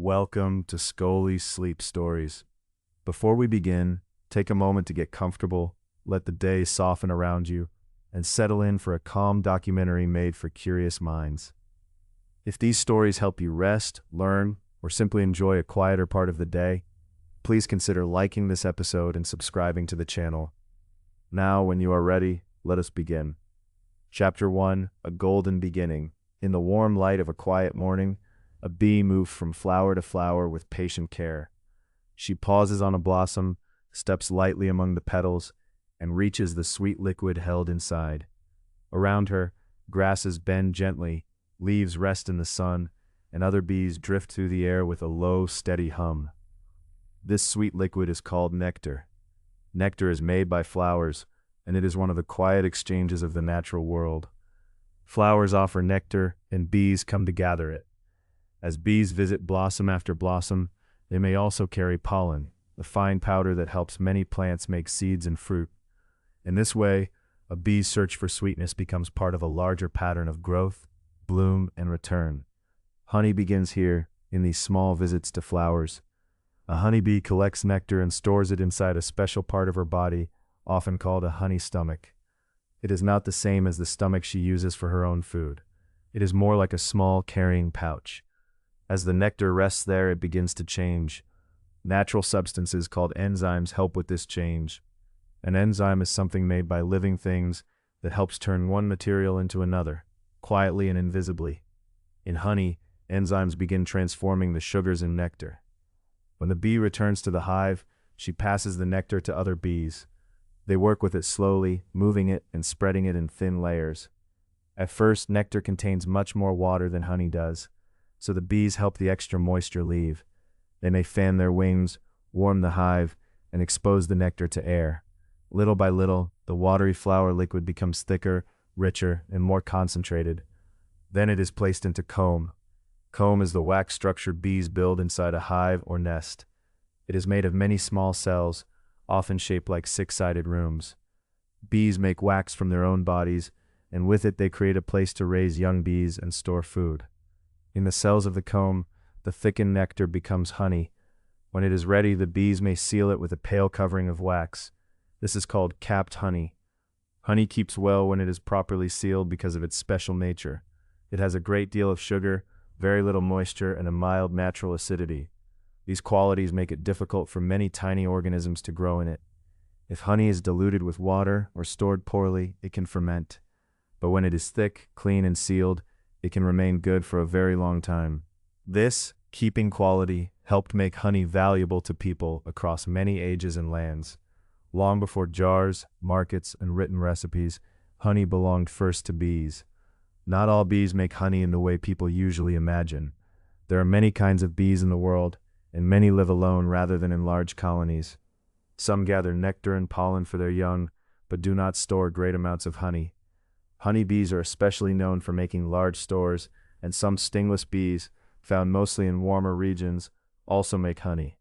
Welcome to Scoli Sleep Stories. Before we begin, take a moment to get comfortable, let the day soften around you, and settle in for a calm documentary made for curious minds. If these stories help you rest, learn, or simply enjoy a quieter part of the day, please consider liking this episode and subscribing to the channel. Now, when you are ready, let us begin. Chapter 1: A Golden Beginning. In the warm light of a quiet morning, a bee moves from flower to flower with patient care. She pauses on a blossom, steps lightly among the petals, and reaches the sweet liquid held inside. Around her, grasses bend gently, leaves rest in the sun, and other bees drift through the air with a low, steady hum. This sweet liquid is called nectar. Nectar is made by flowers, and it is one of the quiet exchanges of the natural world. Flowers offer nectar, and bees come to gather it. As bees visit blossom after blossom, they may also carry pollen, the fine powder that helps many plants make seeds and fruit. In this way, a bee's search for sweetness becomes part of a larger pattern of growth, bloom, and return. Honey begins here, in these small visits to flowers. A honeybee collects nectar and stores it inside a special part of her body, often called a honey stomach. It is not the same as the stomach she uses for her own food. It is more like a small carrying pouch. As the nectar rests there, it begins to change. Natural substances called enzymes help with this change. An enzyme is something made by living things that helps turn one material into another, quietly and invisibly. In honey, enzymes begin transforming the sugars in nectar. When the bee returns to the hive, she passes the nectar to other bees. They work with it slowly, moving it and spreading it in thin layers. At first, nectar contains much more water than honey does, so the bees help the extra moisture leave. They may fan their wings, warm the hive, and expose the nectar to air. Little by little, the watery flower liquid becomes thicker, richer, and more concentrated. Then it is placed into comb. Comb is the wax structure bees build inside a hive or nest. It is made of many small cells, often shaped like six-sided rooms. Bees make wax from their own bodies, and with it they create a place to raise young bees and store food. In the cells of the comb, the thickened nectar becomes honey. When it is ready, the bees may seal it with a pale covering of wax. This is called capped honey. Honey keeps well when it is properly sealed because of its special nature. It has a great deal of sugar, very little moisture, and a mild natural acidity. These qualities make it difficult for many tiny organisms to grow in it. If honey is diluted with water or stored poorly, it can ferment. But when it is thick, clean, and sealed, it can remain good for a very long time. This keeping quality helped make honey valuable to people across many ages and lands. Long before jars, markets, and written recipes, honey belonged first to bees. Not all bees make honey in the way people usually imagine. There are many kinds of bees in the world, and many live alone rather than in large colonies. Some gather nectar and pollen for their young, but do not store great amounts of honey. Honeybees are especially known for making large stores, and some stingless bees, found mostly in warmer regions, also make honey.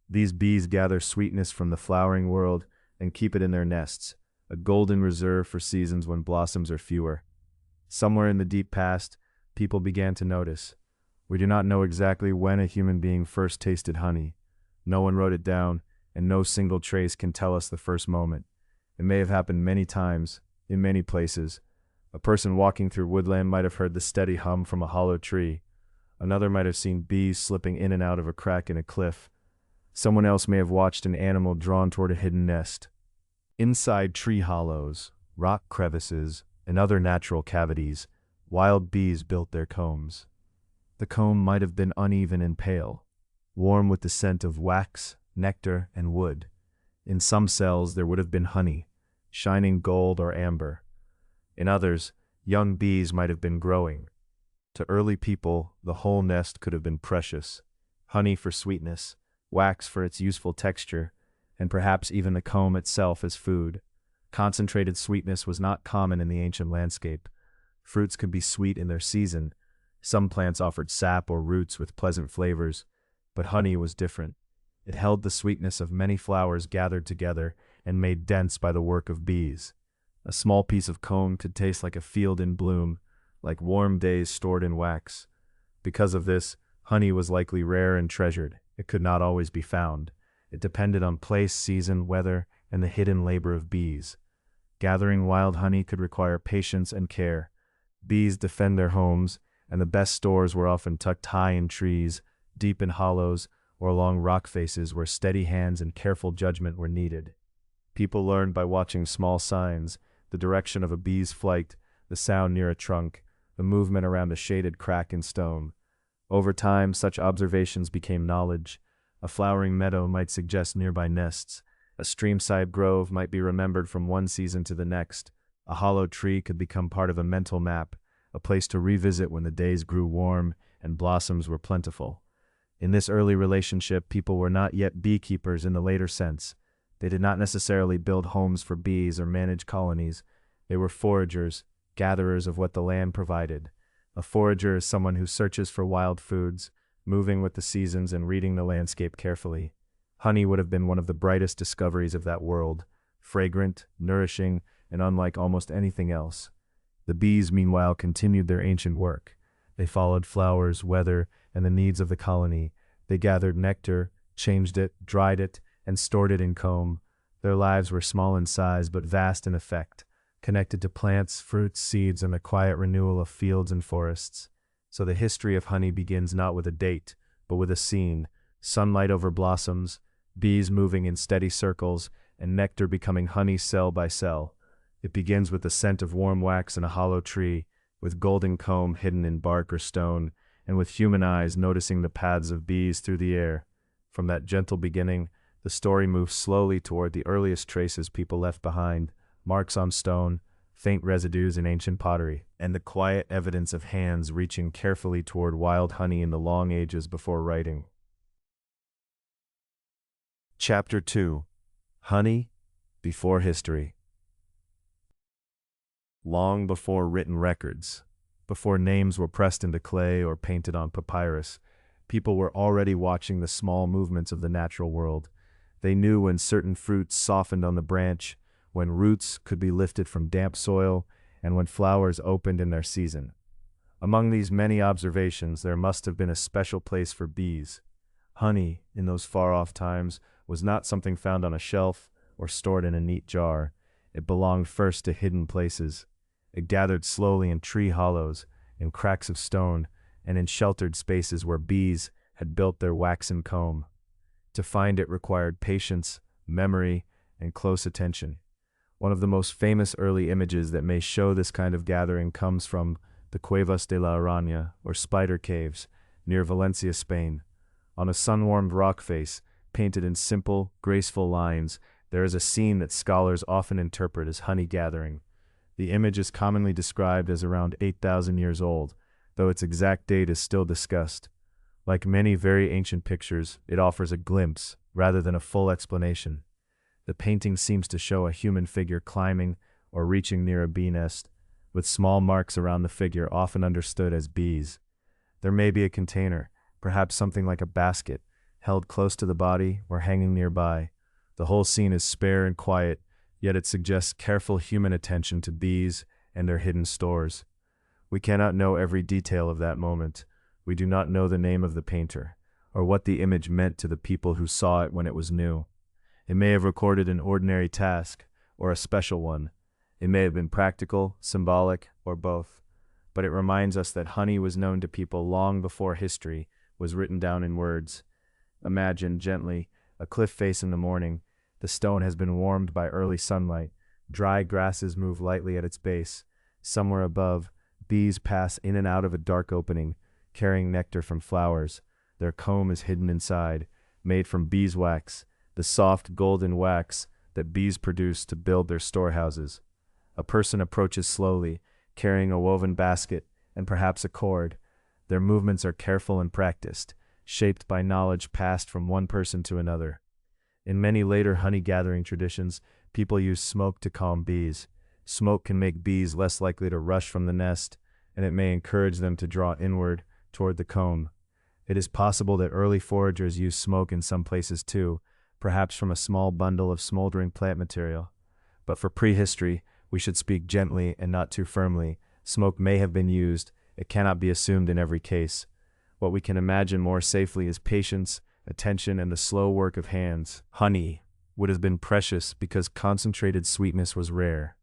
These bees gather sweetness from the flowering world and keep it in their nests, a golden reserve for seasons when blossoms are fewer. Somewhere in the deep past, people began to notice. We do not know exactly when a human being first tasted honey. No one wrote it down, and no single trace can tell us the first moment. It may have happened many times, in many places. A person walking through woodland might have heard the steady hum from a hollow tree. Another might have seen bees slipping in and out of a crack in a cliff. Someone else may have watched an animal drawn toward a hidden nest. Inside tree hollows, rock crevices, and other natural cavities, wild bees built their combs. The comb might have been uneven and pale, warm with the scent of wax, nectar, and wood. In some cells there would have been honey, shining gold or amber. In others, young bees might have been growing. To early people, the whole nest could have been precious. Honey for sweetness, wax for its useful texture, and perhaps even the comb itself as food. Concentrated sweetness was not common in the ancient landscape. Fruits could be sweet in their season. Some plants offered sap or roots with pleasant flavors, but honey was different. It held the sweetness of many flowers gathered together and made dense by the work of bees. A small piece of comb could taste like a field in bloom, like warm days stored in wax. Because of this, Honey was likely rare and treasured. It could not always be found. It depended on place, season, weather, and the hidden labor of bees. Gathering wild honey could require patience and care. Bees defend their homes, and the best stores were often tucked high in trees, deep in hollows, or along rock faces where steady hands and careful judgment were needed. People learned by watching small signs, the direction of a bee's flight, the sound near a trunk, the movement around a shaded crack in stone. Over time, such observations became knowledge. A flowering meadow might suggest nearby nests. A streamside grove might be remembered from one season to the next. A hollow tree could become part of a mental map, a place to revisit when the days grew warm and blossoms were plentiful. In this early relationship, people were not yet beekeepers in the later sense. They did not necessarily build homes for bees or manage colonies. They were foragers, gatherers of what the land provided. A forager is someone who searches for wild foods, moving with the seasons and reading the landscape carefully. Honey would have been one of the brightest discoveries of that world, fragrant, nourishing, and unlike almost anything else. The bees, meanwhile, continued their ancient work. They followed flowers, weather, and the needs of the colony. They gathered nectar, changed it, dried it, and stored it in comb. Their lives were small in size but vast in effect, connected to plants, fruits, seeds, and the quiet renewal of fields and forests. So the history of honey begins not with a date, but with a scene: sunlight over blossoms, bees moving in steady circles, and nectar becoming honey cell by cell. It begins with the scent of warm wax in a hollow tree, with golden comb hidden in bark or stone, and with human eyes noticing the paths of bees through the air. From that gentle beginning, the story moves slowly toward the earliest traces people left behind: marks on stone, faint residues in ancient pottery, and the quiet evidence of hands reaching carefully toward wild honey in the long ages before writing. Chapter 2: Honey Before History. Long before written records, before names were pressed into clay or painted on papyrus, people were already watching the small movements of the natural world. They knew when certain fruits softened on the branch, when roots could be lifted from damp soil, and when flowers opened in their season. Among these many observations, there must have been a special place for bees. Honey, in those far-off times, was not something found on a shelf or stored in a neat jar. It belonged first to hidden places. It gathered slowly in tree hollows, in cracks of stone, and in sheltered spaces where bees had built their waxen comb. To find it required patience, memory, and close attention. One of the most famous early images that may show this kind of gathering comes from the Cuevas de la Araña, or Spider Caves, near Valencia, Spain. On a sun-warmed rock face, painted in simple, graceful lines, there is a scene that scholars often interpret as honey gathering. The image is commonly described as around 8,000 years old, though its exact date is still discussed. Like many very ancient pictures, it offers a glimpse rather than a full explanation. The painting seems to show a human figure climbing or reaching near a bee nest, with small marks around the figure often understood as bees. There may be a container, perhaps something like a basket, held close to the body or hanging nearby. The whole scene is spare and quiet, yet it suggests careful human attention to bees and their hidden stores. We cannot know every detail of that moment. We do not know the name of the painter, or what the image meant to the people who saw it when it was new. It may have recorded an ordinary task, or a special one. It may have been practical, symbolic, or both. But it reminds us that honey was known to people long before history was written down in words. Imagine, gently, a cliff face in the morning. The stone has been warmed by early sunlight. Dry grasses move lightly at its base. Somewhere above, bees pass in and out of a dark opening, carrying nectar from flowers. Their comb is hidden inside, made from beeswax, the soft golden wax that bees produce to build their storehouses. A person approaches slowly, carrying a woven basket and perhaps a cord. Their movements are careful and practiced, shaped by knowledge passed from one person to another. In many later honey-gathering traditions, people use smoke to calm bees. Smoke can make bees less likely to rush from the nest, and it may encourage them to draw inward toward the comb. It is possible that early foragers used smoke in some places too, perhaps from a small bundle of smoldering plant material. But for prehistory, we should speak gently and not too firmly. Smoke may have been used. It cannot be assumed in every case. What we can imagine more safely is patience, attention, and the slow work of hands. Honey would have been precious because concentrated sweetness was rare.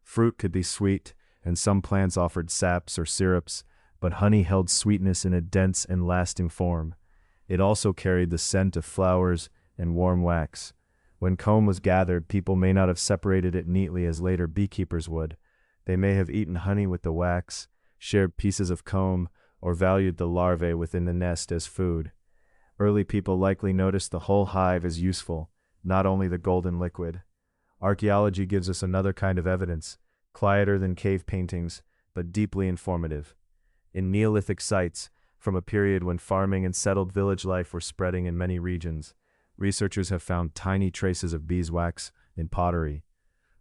Fruit could be sweet, and some plants offered saps or syrups, but honey held sweetness in a dense and lasting form. It also carried the scent of flowers and warm wax. When comb was gathered, people may not have separated it neatly as later beekeepers would. They may have eaten honey with the wax, shared pieces of comb, or valued the larvae within the nest as food. Early people likely noticed the whole hive as useful, not only the golden liquid. Archaeology gives us another kind of evidence, quieter than cave paintings, but deeply informative. In Neolithic sites, from a period when farming and settled village life were spreading in many regions, researchers have found tiny traces of beeswax in pottery.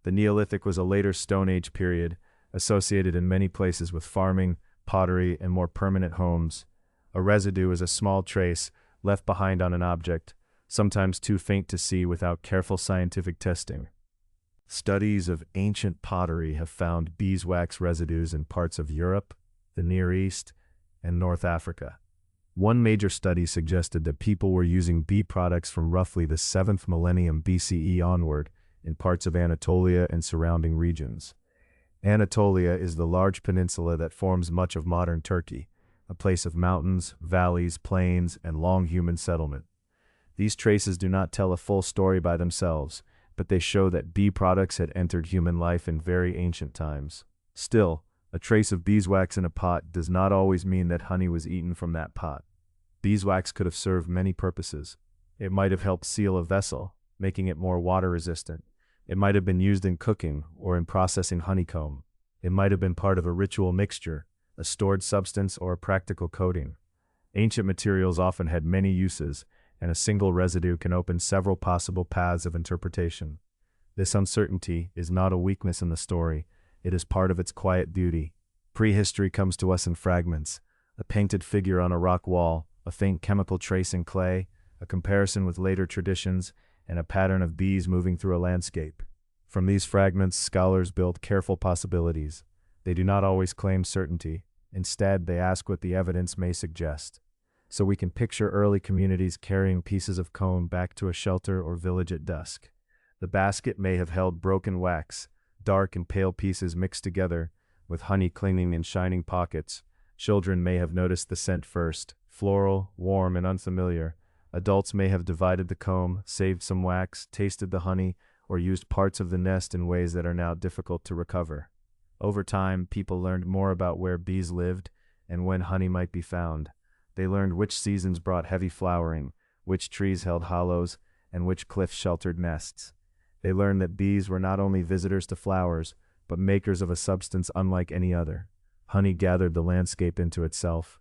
The Neolithic was a later Stone Age period, associated in many places with farming, pottery, and more permanent homes. A residue is a small trace left behind on an object, sometimes too faint to see without careful scientific testing. Studies of ancient pottery have found beeswax residues in parts of Europe, the Near East, and North Africa. One major study suggested that people were using bee products from roughly the 7th millennium BCE onward in parts of Anatolia and surrounding regions. Anatolia is the large peninsula that forms much of modern Turkey, a place of mountains, valleys, plains, and long human settlement. These traces do not tell a full story by themselves, but they show that bee products had entered human life in very ancient times. Still, a trace of beeswax in a pot does not always mean that honey was eaten from that pot. Beeswax could have served many purposes. It might have helped seal a vessel, making it more water-resistant. It might have been used in cooking or in processing honeycomb. It might have been part of a ritual mixture, a stored substance, or a practical coating. Ancient materials often had many uses, and a single residue can open several possible paths of interpretation. This uncertainty is not a weakness in the story. It is part of its quiet beauty. Prehistory comes to us in fragments: a painted figure on a rock wall, a faint chemical trace in clay, a comparison with later traditions, and a pattern of bees moving through a landscape. From these fragments, scholars build careful possibilities. They do not always claim certainty. Instead, they ask what the evidence may suggest. So we can picture early communities carrying pieces of comb back to a shelter or village at dusk. The basket may have held broken wax, dark and pale pieces mixed together, with honey clinging in shining pockets. Children may have noticed the scent first, floral, warm, and unfamiliar. Adults may have divided the comb, saved some wax, tasted the honey, or used parts of the nest in ways that are now difficult to recover. Over time, people learned more about where bees lived and when honey might be found. They learned which seasons brought heavy flowering, which trees held hollows, and which cliffs sheltered nests. They learned that bees were not only visitors to flowers, but makers of a substance unlike any other. Honey gathered the landscape into itself.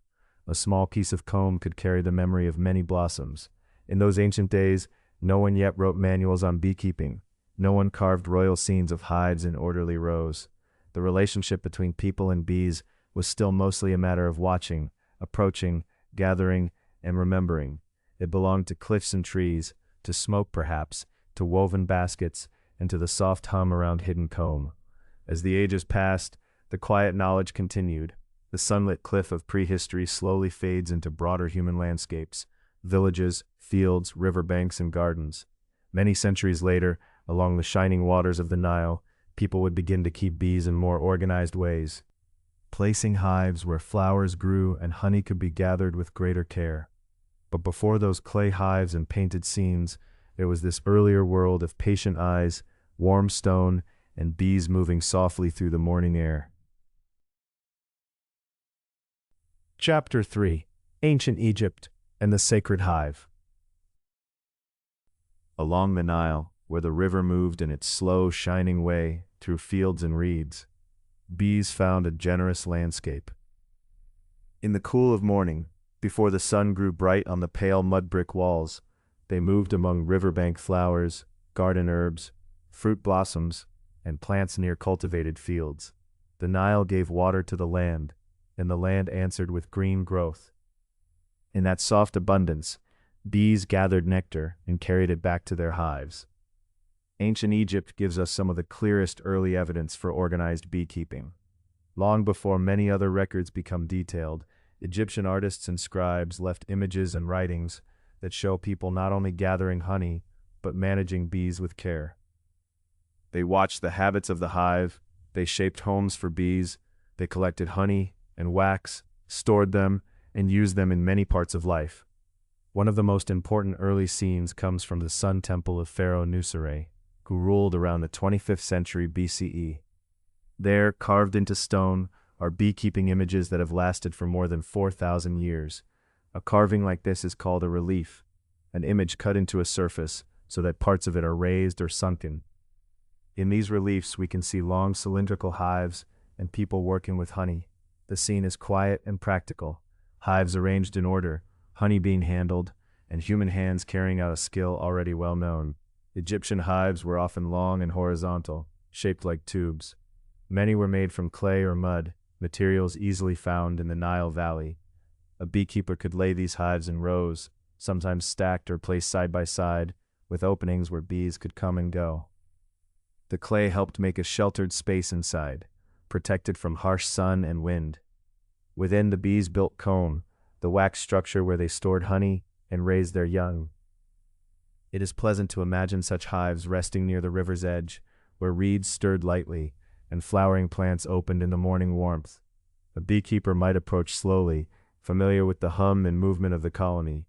A small piece of comb could carry the memory of many blossoms. In those ancient days, no one yet wrote manuals on beekeeping. No one carved royal scenes of hives in orderly rows. The relationship between people and bees was still mostly a matter of watching, approaching, gathering, and remembering. It belonged to cliffs and trees, to smoke perhaps, to woven baskets, and to the soft hum around hidden comb. As the ages passed, the quiet knowledge continued. The sunlit cliff of prehistory slowly fades into broader human landscapes, villages, fields, riverbanks, and gardens. Many centuries later, along the shining waters of the Nile, people would begin to keep bees in more organized ways, placing hives where flowers grew and honey could be gathered with greater care. But before those clay hives and painted scenes, there was this earlier world of patient eyes, warm stone, and bees moving softly through the morning air. Chapter 3: Ancient Egypt and the Sacred Hive. Along the Nile, where the river moved in its slow, shining way through fields and reeds, bees found a generous landscape. In the cool of morning, before the sun grew bright on the pale mud-brick walls, they moved among riverbank flowers, garden herbs, fruit blossoms, and plants near cultivated fields. The Nile gave water to the land, and the land answered with green growth. In that soft abundance, bees gathered nectar and carried it back to their hives. Ancient Egypt gives us some of the clearest early evidence for organized beekeeping. Long before many other records become detailed, Egyptian artists and scribes left images and writings that show people not only gathering honey, but managing bees with care. They watched the habits of the hive, they shaped homes for bees, they collected honey and wax, stored them, and used them in many parts of life. One of the most important early scenes comes from the Sun Temple of Pharaoh Nusere, who ruled around the 25th century BCE. There, carved into stone, are beekeeping images that have lasted for more than 4,000 years. A carving like this is called a relief, an image cut into a surface so that parts of it are raised or sunken. In these reliefs, we can see long cylindrical hives and people working with honey. The scene is quiet and practical, hives arranged in order, honey being handled, and human hands carrying out a skill already well known. Egyptian hives were often long and horizontal, shaped like tubes. Many were made from clay or mud, materials easily found in the Nile Valley. A beekeeper could lay these hives in rows, sometimes stacked or placed side by side, with openings where bees could come and go. The clay helped make a sheltered space inside, protected from harsh sun and wind. Within, the bees built comb, the wax structure where they stored honey and raised their young. It is pleasant to imagine such hives resting near the river's edge, where reeds stirred lightly and flowering plants opened in the morning warmth. A beekeeper might approach slowly, familiar with the hum and movement of the colony.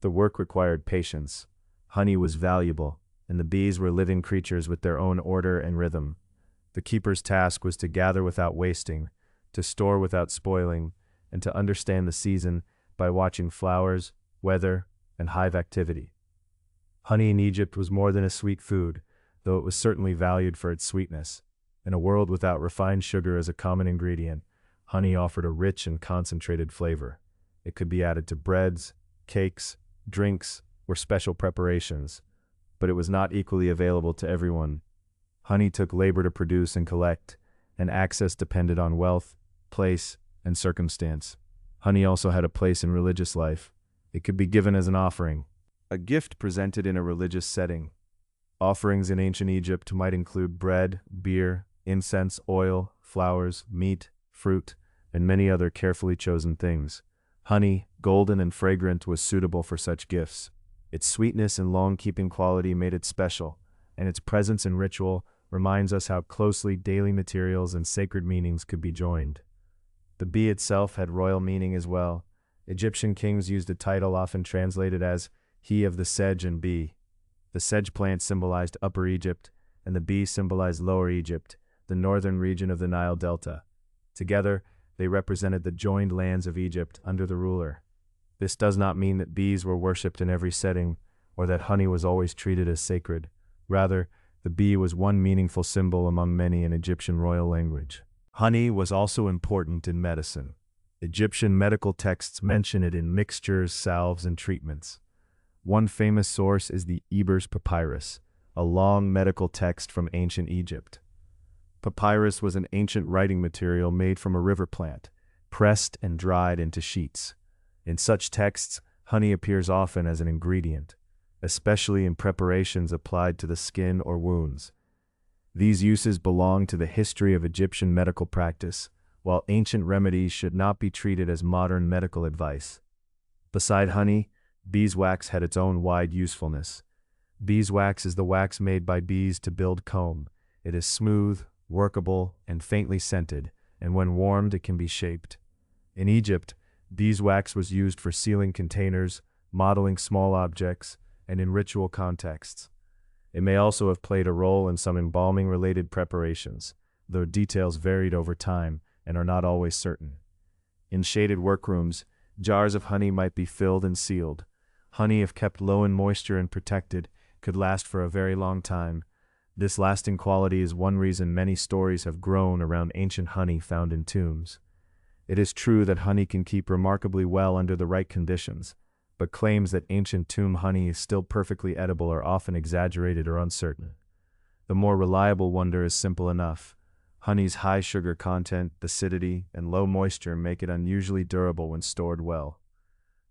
The work required patience. Honey was valuable, and the bees were living creatures with their own order and rhythm. The keeper's task was to gather without wasting, to store without spoiling, and to understand the season by watching flowers, weather, and hive activity. Honey in Egypt was more than a sweet food, though it was certainly valued for its sweetness. In a world without refined sugar as a common ingredient, honey offered a rich and concentrated flavor. It could be added to breads, cakes, drinks, or special preparations, but it was not equally available to everyone. Honey took labor to produce and collect, and access depended on wealth, place, and circumstance. Honey also had a place in religious life. It could be given as an offering, a gift presented in a religious setting. Offerings in ancient Egypt might include bread, beer, incense, oil, flowers, meat, fruit, and many other carefully chosen things. Honey, golden and fragrant, was suitable for such gifts. Its sweetness and long-keeping quality made it special, and its presence in ritual reminds us how closely daily materials and sacred meanings could be joined. The bee itself had royal meaning as well. Egyptian kings used a title often translated as "he of the sedge and bee." The sedge plant symbolized Upper Egypt, and the bee symbolized Lower Egypt, the northern region of the Nile Delta. Together, they represented the joined lands of Egypt under the ruler. This does not mean that bees were worshipped in every setting, or that honey was always treated as sacred. Rather, the bee was one meaningful symbol among many in Egyptian royal language. Honey was also important in medicine. Egyptian medical texts mention it in mixtures, salves, and treatments. One famous source is the Ebers Papyrus, a long medical text from ancient Egypt. Papyrus was an ancient writing material made from a river plant, pressed and dried into sheets. In such texts, honey appears often as an ingredient, especially in preparations applied to the skin or wounds. These uses belong to the history of Egyptian medical practice, while ancient remedies should not be treated as modern medical advice. Beside honey, beeswax had its own wide usefulness. Beeswax is the wax made by bees to build comb. It is smooth, workable, and faintly scented, and when warmed it can be shaped. In Egypt, beeswax was used for sealing containers, modeling small objects, and in ritual contexts. It may also have played a role in some embalming-related preparations, though details varied over time and are not always certain. In shaded workrooms, jars of honey might be filled and sealed. Honey, if kept low in moisture and protected, could last for a very long time. This lasting quality is one reason many stories have grown around ancient honey found in tombs. It is true that honey can keep remarkably well under the right conditions, but claims that ancient tomb honey is still perfectly edible are often exaggerated or uncertain. The more reliable wonder is simple enough. Honey's high sugar content, acidity, and low moisture make it unusually durable when stored well.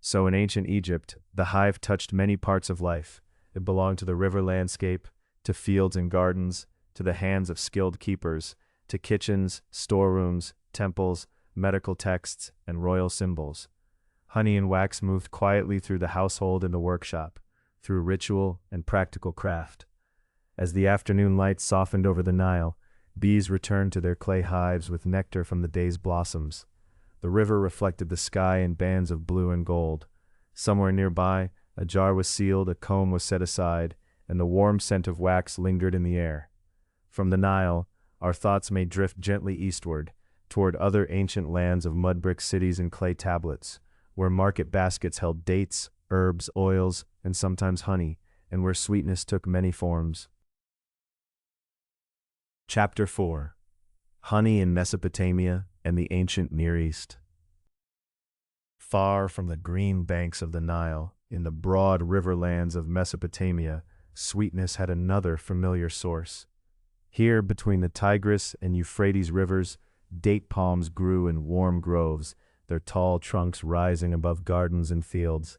So in ancient Egypt, the hive touched many parts of life. It belonged to the river landscape, to fields and gardens, to the hands of skilled keepers, to kitchens, storerooms, temples, medical texts, and royal symbols. Honey and wax moved quietly through the household and the workshop, through ritual and practical craft. As the afternoon light softened over the Nile, bees returned to their clay hives with nectar from the day's blossoms. The river reflected the sky in bands of blue and gold. Somewhere nearby, a jar was sealed, a comb was set aside, and the warm scent of wax lingered in the air. From the Nile, our thoughts may drift gently eastward, toward other ancient lands of mud-brick cities and clay tablets, where market baskets held dates, herbs, oils, and sometimes honey, and where sweetness took many forms. Chapter 4. Honey in Mesopotamia and the Ancient Near East. Far from the green banks of the Nile, in the broad riverlands of Mesopotamia, sweetness had another familiar source. Here, between the Tigris and Euphrates rivers, date palms grew in warm groves, their tall trunks rising above gardens and fields.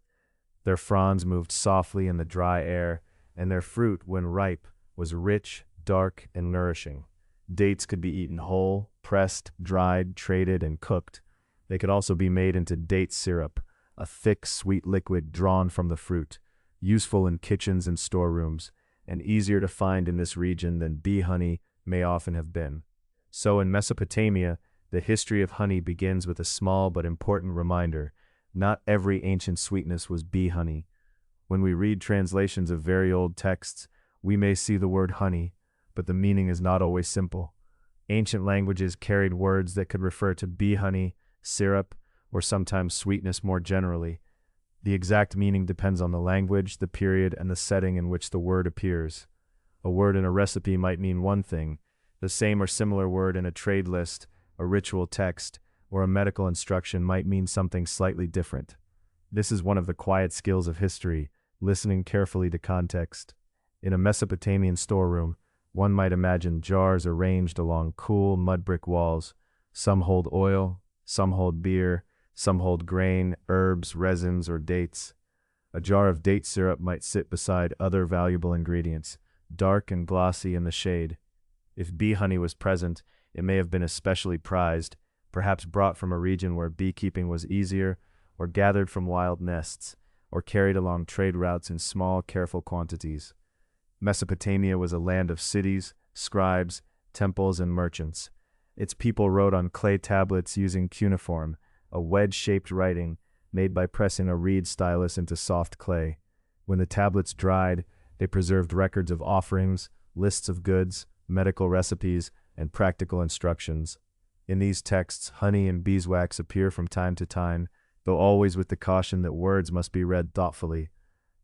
Their fronds moved softly in the dry air, and their fruit, when ripe, was rich, dark, and nourishing. Dates could be eaten whole, pressed, dried, traded, and cooked. They could also be made into date syrup, a thick, sweet liquid drawn from the fruit, useful in kitchens and storerooms, and easier to find in this region than bee honey may often have been. So in Mesopotamia, the history of honey begins with a small but important reminder: not every ancient sweetness was bee honey. When we read translations of very old texts, we may see the word honey, but the meaning is not always simple. Ancient languages carried words that could refer to bee honey, syrup, or sometimes sweetness more generally. The exact meaning depends on the language, the period, and the setting in which the word appears. A word in a recipe might mean one thing. The same or similar word in a trade list, a ritual text, or a medical instruction might mean something slightly different. This is one of the quiet skills of history, listening carefully to context. In a Mesopotamian storeroom, one might imagine jars arranged along cool mud-brick walls. Some hold oil, some hold beer, some hold grain, herbs, resins, or dates. A jar of date syrup might sit beside other valuable ingredients, dark and glossy in the shade. If bee honey was present, it may have been especially prized, perhaps brought from a region where beekeeping was easier, or gathered from wild nests, or carried along trade routes in small, careful quantities. Mesopotamia was a land of cities, scribes, temples, and merchants. Its people wrote on clay tablets using cuneiform, a wedge-shaped writing made by pressing a reed stylus into soft clay. When the tablets dried, they preserved records of offerings, lists of goods, medical recipes, and practical instructions. In these texts, honey and beeswax appear from time to time, though always with the caution that words must be read thoughtfully.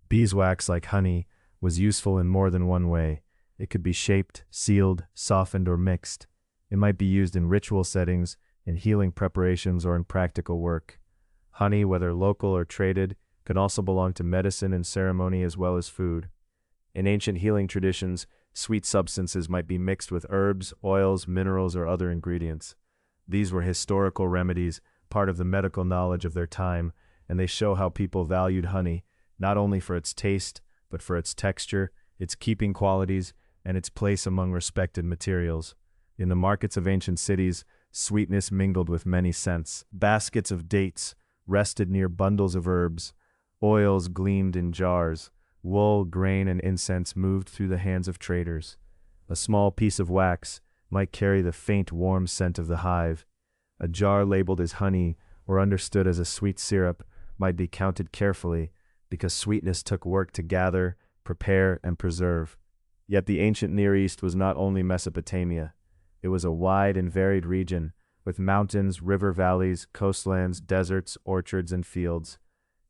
Beeswax, like honey, was useful in more than one way. It could be shaped, sealed, softened, or mixed. It might be used in ritual settings, in healing preparations, or in practical work. Honey, whether local or traded, could also belong to medicine and ceremony as well as food. In ancient healing traditions, sweet substances might be mixed with herbs, oils, minerals, or other ingredients. These were historical remedies, part of the medical knowledge of their time, and they show how people valued honey, not only for its taste, but for its texture, its keeping qualities, and its place among respected materials. In the markets of ancient cities, sweetness mingled with many scents. Baskets of dates rested near bundles of herbs. Oils gleamed in jars. Wool, grain, and incense moved through the hands of traders. A small piece of wax might carry the faint, warm scent of the hive. A jar labeled as honey or understood as a sweet syrup might be counted carefully, because sweetness took work to gather, prepare, and preserve. Yet the ancient Near East was not only Mesopotamia. It was a wide and varied region, with mountains, river valleys, coastlands, deserts, orchards, and fields.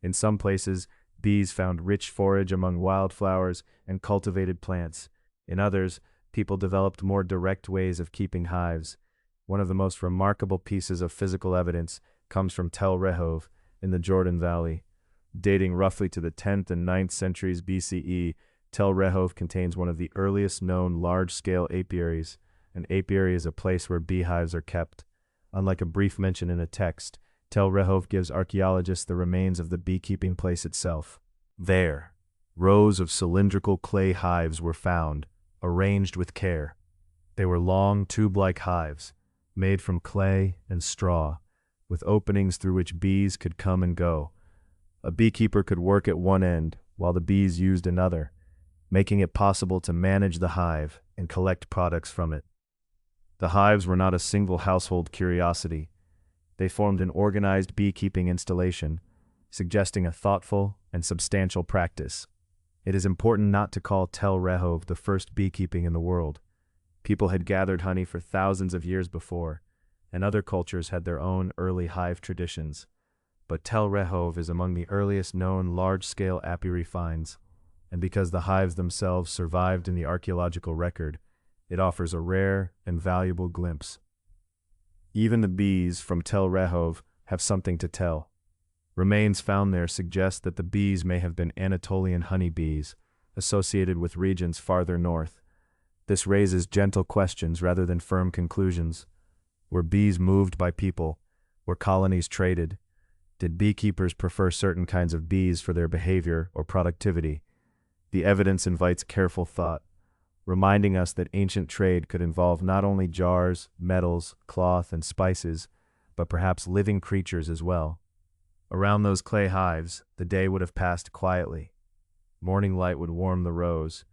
In some places, bees found rich forage among wildflowers and cultivated plants. In others, people developed more direct ways of keeping hives. One of the most remarkable pieces of physical evidence comes from Tel Rehov in the Jordan Valley. Dating roughly to the 10th and 9th centuries BCE, Tel Rehov contains one of the earliest known large-scale apiaries. An apiary is a place where beehives are kept. Unlike a brief mention in a text, Tel Rehov gives archaeologists the remains of the beekeeping place itself. There, rows of cylindrical clay hives were found, arranged with care. They were long, tube-like hives, made from clay and straw, with openings through which bees could come and go. A beekeeper could work at one end while the bees used another, making it possible to manage the hive and collect products from it. The hives were not a single household curiosity. They formed an organized beekeeping installation, suggesting a thoughtful and substantial practice. It is important not to call Tel Rehov the first beekeeping in the world. People had gathered honey for thousands of years before, and other cultures had their own early hive traditions. But Tel Rehov is among the earliest known large-scale apiary finds, and because the hives themselves survived in the archaeological record, it offers a rare and valuable glimpse. Even the bees from Tel Rehov have something to tell. Remains found there suggest that the bees may have been Anatolian honeybees, associated with regions farther north. This raises gentle questions rather than firm conclusions. Were bees moved by people? Were colonies traded? Did beekeepers prefer certain kinds of bees for their behavior or productivity? The evidence invites careful thought, reminding us that ancient trade could involve not only jars, metals, cloth, and spices, but perhaps living creatures as well. Around those clay hives, the day would have passed quietly. Morning light would warm the rows.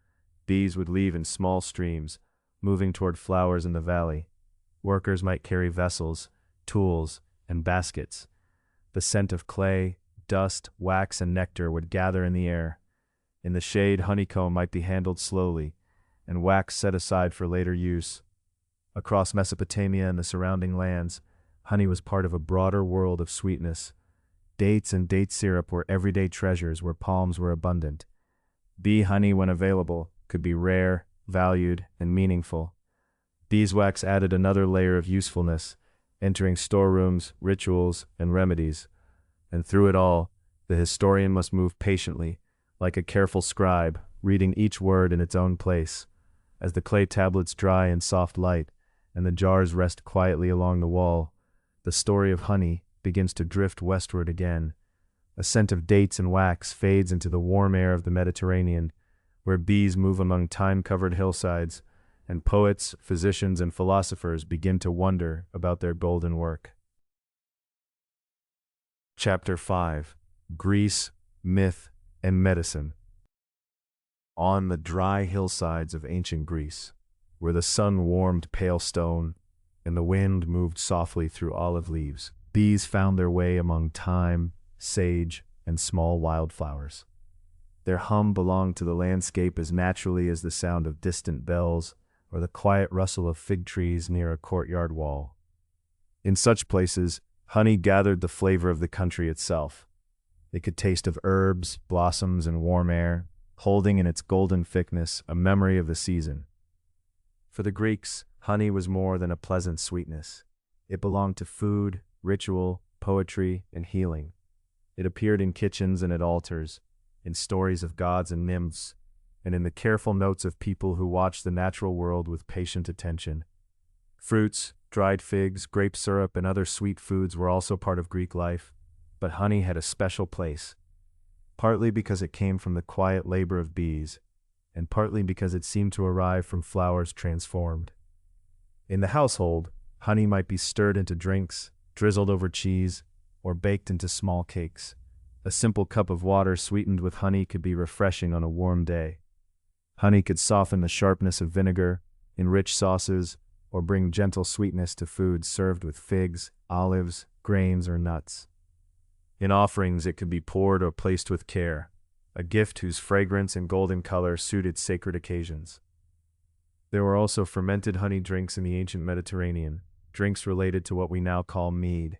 Bees would leave in small streams, moving toward flowers in the valley. Workers might carry vessels, tools, and baskets. The scent of clay, dust, wax, and nectar would gather in the air. In the shade, honeycomb might be handled slowly, and wax set aside for later use. Across Mesopotamia and the surrounding lands, honey was part of a broader world of sweetness. Dates and date syrup were everyday treasures where palms were abundant. Bee honey, when available, could be rare, valued, and meaningful. Beeswax added another layer of usefulness, entering storerooms, rituals, and remedies. And through it all, the historian must move patiently, like a careful scribe, reading each word in its own place. As the clay tablets dry in soft light, and the jars rest quietly along the wall, the story of honey begins to drift westward again. A scent of dates and wax fades into the warm air of the Mediterranean, where bees move among time-covered hillsides, and poets, physicians, and philosophers begin to wonder about their golden work. Chapter 5. Greece, Myth, and Medicine. On the dry hillsides of ancient Greece, where the sun warmed pale stone and the wind moved softly through olive leaves, bees found their way among thyme, sage, and small wildflowers. Their hum belonged to the landscape as naturally as the sound of distant bells or the quiet rustle of fig trees near a courtyard wall. In such places, honey gathered the flavor of the country itself. It could taste of herbs, blossoms, and warm air, holding in its golden thickness a memory of the season. For the Greeks, honey was more than a pleasant sweetness. It belonged to food, ritual, poetry, and healing. It appeared in kitchens and at altars, in stories of gods and nymphs, and in the careful notes of people who watched the natural world with patient attention. Fruits, dried figs, grape syrup, and other sweet foods were also part of Greek life, but honey had a special place, partly because it came from the quiet labor of bees, and partly because it seemed to arrive from flowers transformed. In the household, honey might be stirred into drinks, drizzled over cheese, or baked into small cakes. A simple cup of water sweetened with honey could be refreshing on a warm day. Honey could soften the sharpness of vinegar, enrich sauces, or bring gentle sweetness to foods served with figs, olives, grains, or nuts. In offerings, it could be poured or placed with care, a gift whose fragrance and golden color suited sacred occasions. There were also fermented honey drinks in the ancient Mediterranean, drinks related to what we now call mead.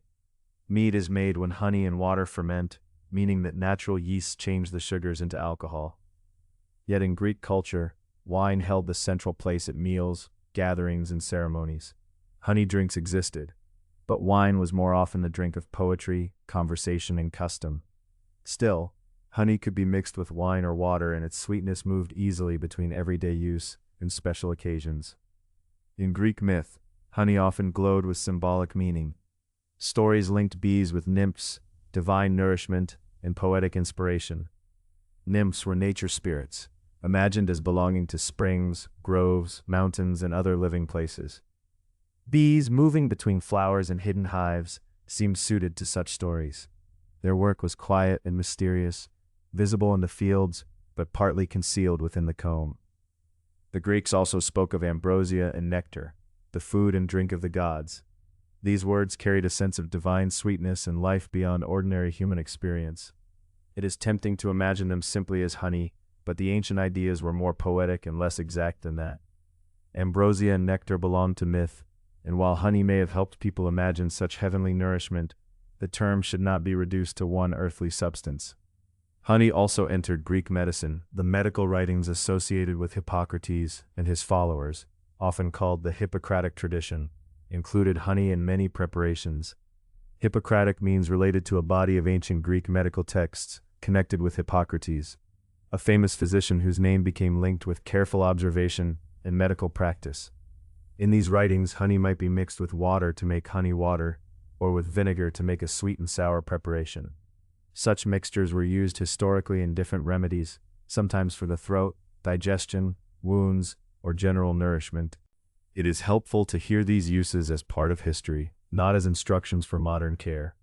Mead is made when honey and water ferment, meaning that natural yeasts change the sugars into alcohol. Yet in Greek culture, wine held the central place at meals, gatherings, and ceremonies. Honey drinks existed, but wine was more often the drink of poetry, conversation, and custom. Still, honey could be mixed with wine or water, and its sweetness moved easily between everyday use and special occasions. In Greek myth, honey often glowed with symbolic meaning. Stories linked bees with nymphs, divine nourishment, and poetic inspiration. Nymphs were nature spirits, imagined as belonging to springs, groves, mountains, and other living places. Bees, moving between flowers and hidden hives, seemed suited to such stories. Their work was quiet and mysterious, visible in the fields, but partly concealed within the comb. The Greeks also spoke of ambrosia and nectar, the food and drink of the gods. These words carried a sense of divine sweetness and life beyond ordinary human experience. It is tempting to imagine them simply as honey, but the ancient ideas were more poetic and less exact than that. Ambrosia and nectar belonged to myth, and while honey may have helped people imagine such heavenly nourishment, the term should not be reduced to one earthly substance. Honey also entered Greek medicine. The medical writings associated with Hippocrates and his followers, often called the Hippocratic tradition, included honey in many preparations. Hippocratic means related to a body of ancient Greek medical texts connected with Hippocrates, a famous physician whose name became linked with careful observation and medical practice. In these writings, honey might be mixed with water to make honey water, or with vinegar to make a sweet and sour preparation. Such mixtures were used historically in different remedies, sometimes for the throat, digestion, wounds, or general nourishment. It is helpful to hear these uses as part of history, not as instructions for modern care.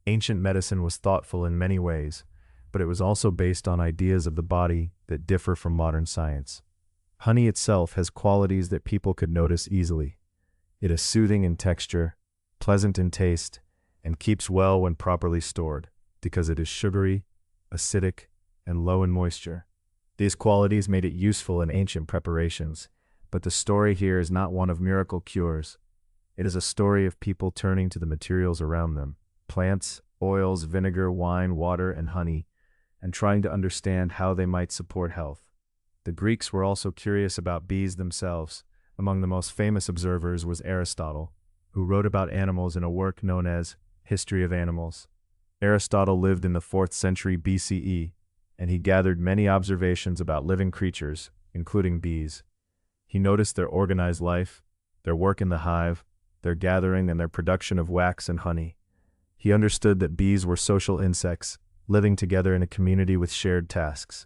Ancient medicine was thoughtful in many ways, but it was also based on ideas of the body that differ from modern science. Honey itself has qualities that people could notice easily. It is soothing in texture, pleasant in taste, and keeps well when properly stored, because it is sugary, acidic, and low in moisture. These qualities made it useful in ancient preparations, but the story here is not one of miracle cures. It is a story of people turning to the materials around them, plants, oils, vinegar, wine, water, and honey, and trying to understand how they might support health. The Greeks were also curious about bees themselves. Among the most famous observers was Aristotle, who wrote about animals in a work known as History of Animals. Aristotle lived in the 4th century BCE, and he gathered many observations about living creatures, including bees. He noticed their organized life, their work in the hive, their gathering and their production of wax and honey. He understood that bees were social insects, living together in a community with shared tasks.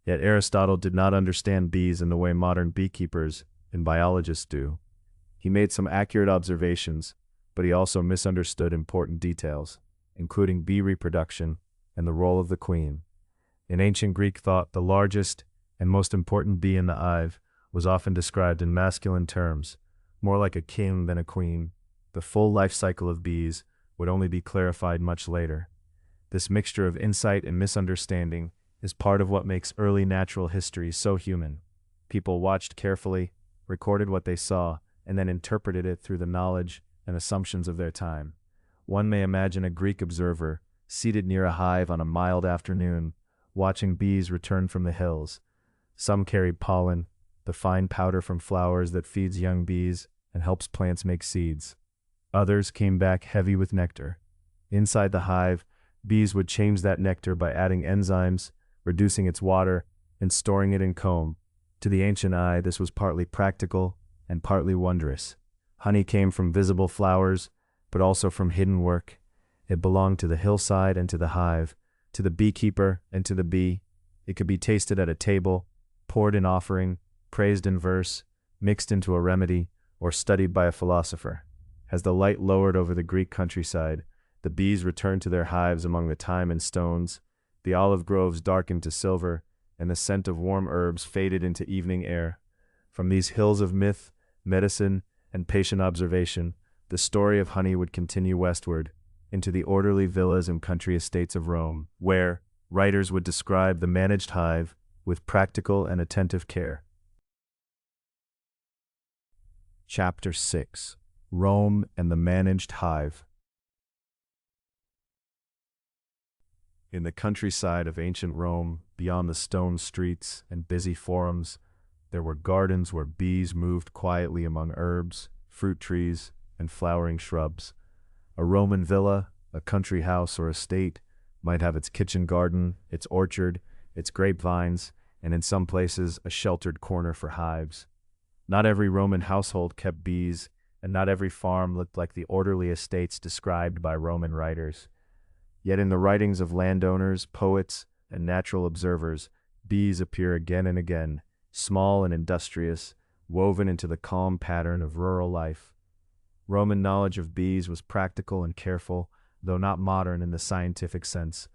Yet Aristotle did not understand bees in the way modern beekeepers and biologists do. He made some accurate observations, but he also misunderstood important details, including bee reproduction and the role of the queen. In ancient Greek thought, the largest and most important bee in the hive was often described in masculine terms, more like a king than a queen. The full life cycle of bees would only be clarified much later. This mixture of insight and misunderstanding is part of what makes early natural history so human. People watched carefully, recorded what they saw, and then interpreted it through the knowledge and assumptions of their time. One may imagine a Greek observer, seated near a hive on a mild afternoon, watching bees return from the hills. Some carried pollen, the fine powder from flowers that feeds young bees and helps plants make seeds. Others came back heavy with nectar. Inside the hive, bees would change that nectar by adding enzymes, reducing its water, and storing it in comb. To the ancient eye, this was partly practical and partly wondrous. Honey came from visible flowers, but also from hidden work. It belonged to the hillside and to the hive, to the beekeeper and to the bee. It could be tasted at a table, poured in offering, praised in verse, mixed into a remedy, or studied by a philosopher. As the light lowered over the Greek countryside, the bees returned to their hives among the thyme and stones. The olive groves darkened to silver, and the scent of warm herbs faded into evening air. From these hills of myth, medicine, and patient observation, the story of honey would continue westward, into the orderly villas and country estates of Rome, where writers would describe the managed hive with practical and attentive care. Chapter 6: Rome and the Managed Hive. In the countryside of ancient Rome, beyond the stone streets and busy forums, there were gardens where bees moved quietly among herbs, fruit trees, and flowering shrubs. A Roman villa, a country house or estate, might have its kitchen garden, its orchard, its grapevines, and in some places a sheltered corner for hives. Not every Roman household kept bees, and not every farm looked like the orderly estates described by Roman writers. Yet in the writings of landowners, poets, and natural observers, bees appear again and again, small and industrious, woven into the calm pattern of rural life. Roman knowledge of bees was practical and careful, though not modern in the scientific sense.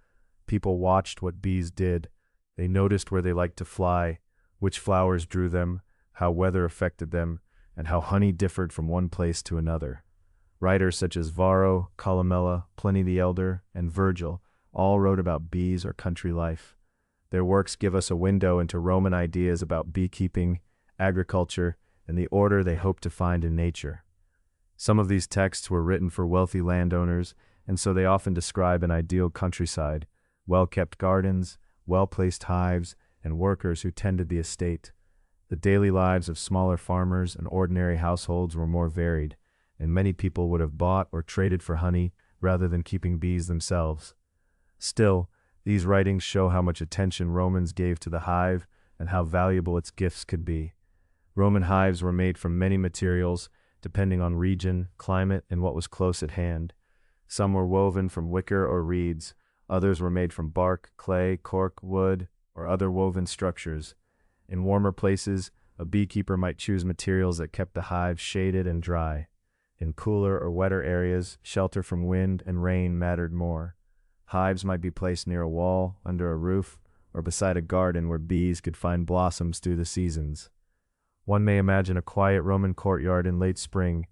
People watched what bees did. They noticed where they liked to fly, which flowers drew them, how weather affected them, and how honey differed from one place to another. Writers such as Varro, Columella, Pliny the Elder, and Virgil all wrote about bees or country life. Their works give us a window into Roman ideas about beekeeping, agriculture, and the order they hoped to find in nature. Some of these texts were written for wealthy landowners, and so they often describe an ideal countryside, well-kept gardens, well-placed hives, and workers who tended the estate. The daily lives of smaller farmers and ordinary households were more varied, and many people would have bought or traded for honey rather than keeping bees themselves. Still, these writings show how much attention Romans gave to the hive and how valuable its gifts could be. Roman hives were made from many materials, depending on region, climate, and what was close at hand. Some were woven from wicker or reeds, others were made from bark, clay, cork, wood, or other woven structures. In warmer places, a beekeeper might choose materials that kept the hive shaded and dry. In cooler or wetter areas, shelter from wind and rain mattered more. Hives might be placed near a wall, under a roof, or beside a garden where bees could find blossoms through the seasons. One may imagine a quiet Roman courtyard in late spring.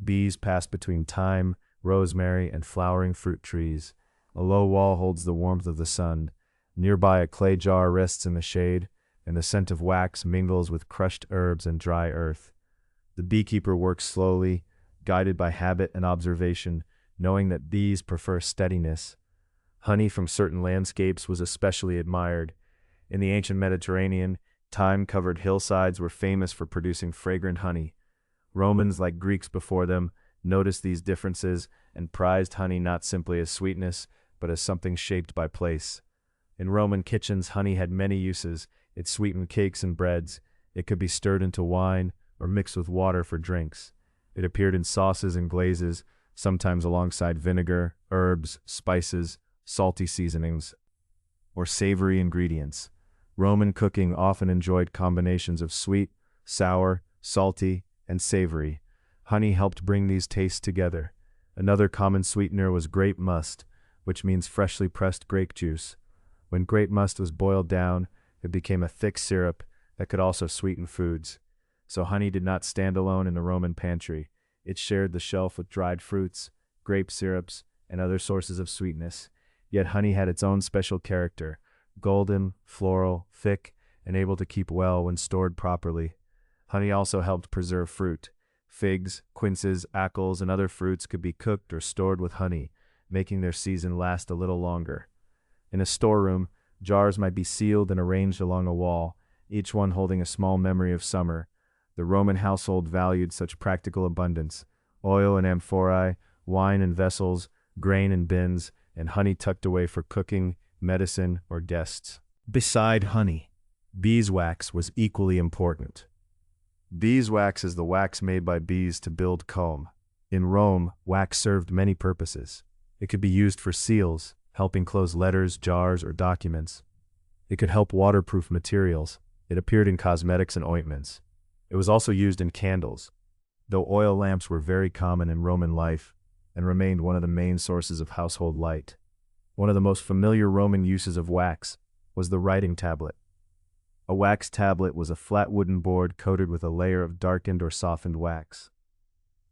Bees pass between thyme, rosemary, and flowering fruit trees. A low wall holds the warmth of the sun. Nearby, a clay jar rests in the shade, and the scent of wax mingles with crushed herbs and dry earth. The beekeeper works slowly, guided by habit and observation, knowing that bees prefer steadiness. Honey from certain landscapes was especially admired. In the ancient Mediterranean, thyme-covered hillsides were famous for producing fragrant honey. Romans, like Greeks before them, noticed these differences and prized honey not simply as sweetness, but as something shaped by place. In Roman kitchens, honey had many uses. It sweetened cakes and breads. It could be stirred into wine or mixed with water for drinks. It appeared in sauces and glazes, sometimes alongside vinegar, herbs, spices, salty seasonings, or savory ingredients. Roman cooking often enjoyed combinations of sweet, sour, salty, and savory. Honey helped bring these tastes together. Another common sweetener was grape must, which means freshly pressed grape juice. When grape must was boiled down, it became a thick syrup that could also sweeten foods. So honey did not stand alone in the Roman pantry. It shared the shelf with dried fruits, grape syrups, and other sources of sweetness. Yet honey had its own special character: golden, floral, thick, and able to keep well when stored properly. Honey also helped preserve fruit. Figs, quinces, apples, and other fruits could be cooked or stored with honey, making their season last a little longer. In a storeroom, jars might be sealed and arranged along a wall, each one holding a small memory of summer. The Roman household valued such practical abundance: oil in amphorae, wine in vessels, grain in bins, and honey tucked away for cooking, medicine, or guests. Beside honey, beeswax was equally important. Beeswax is the wax made by bees to build comb. In Rome, wax served many purposes. It could be used for seals, helping close letters, jars, or documents. It could help waterproof materials. It appeared in cosmetics and ointments. It was also used in candles, though oil lamps were very common in Roman life and remained one of the main sources of household light. One of the most familiar Roman uses of wax was the writing tablet. A wax tablet was a flat wooden board coated with a layer of darkened or softened wax.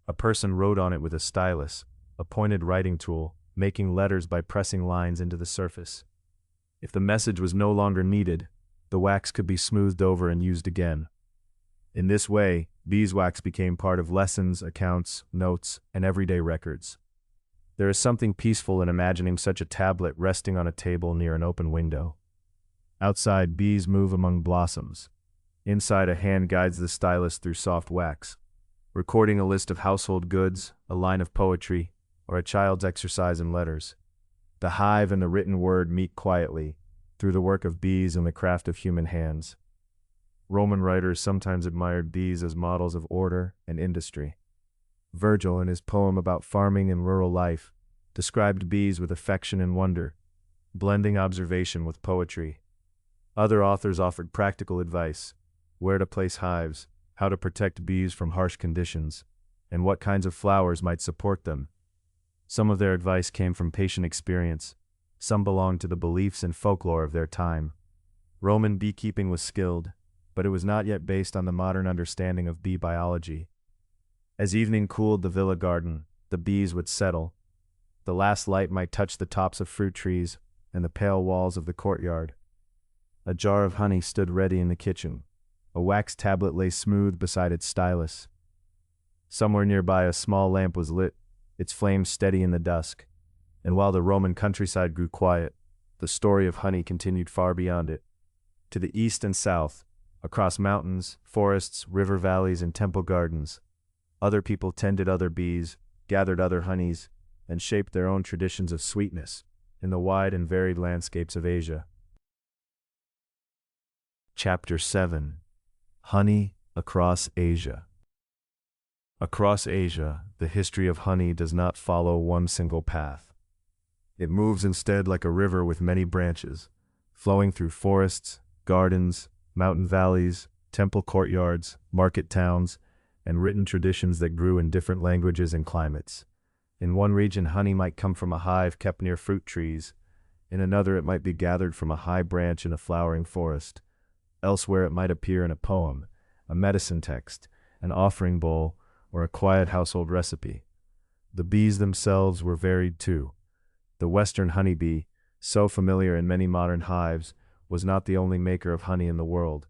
A person wrote on it with a stylus, a pointed writing tool, making letters by pressing lines into the surface. If the message was no longer needed, the wax could be smoothed over and used again. In this way, beeswax became part of lessons, accounts, notes, and everyday records. There is something peaceful in imagining such a tablet resting on a table near an open window. Outside, bees move among blossoms. Inside, a hand guides the stylus through soft wax, recording a list of household goods, a line of poetry, or a child's exercise in letters. The hive and the written word meet quietly, through the work of bees and the craft of human hands. Roman writers sometimes admired bees as models of order and industry. Virgil, in his poem about farming and rural life, described bees with affection and wonder, blending observation with poetry. Other authors offered practical advice: where to place hives, how to protect bees from harsh conditions, and what kinds of flowers might support them. Some of their advice came from patient experience. Some belonged to the beliefs and folklore of their time. Roman beekeeping was skilled, but it was not yet based on the modern understanding of bee biology. As evening cooled the villa garden, the bees would settle. The last light might touch the tops of fruit trees and the pale walls of the courtyard. A jar of honey stood ready in the kitchen. A wax tablet lay smooth beside its stylus. Somewhere nearby a small lamp was lit, its flame steady in the dusk. And while the Roman countryside grew quiet, the story of honey continued far beyond it. To the east and south, across mountains, forests, river valleys, and temple gardens, other people tended other bees, gathered other honeys, and shaped their own traditions of sweetness in the wide and varied landscapes of Asia. Chapter 7. Honey Across Asia. Across Asia, the history of honey does not follow one single path. It moves instead like a river with many branches, flowing through forests, gardens, mountain valleys, temple courtyards, market towns, and written traditions that grew in different languages and climates. In one region, honey might come from a hive kept near fruit trees. In another, it might be gathered from a high branch in a flowering forest. Elsewhere, it might appear in a poem, a medicine text, an offering bowl, or a quiet household recipe. The bees themselves were varied too. The Western honeybee, so familiar in many modern hives, was not the only maker of honey in the world.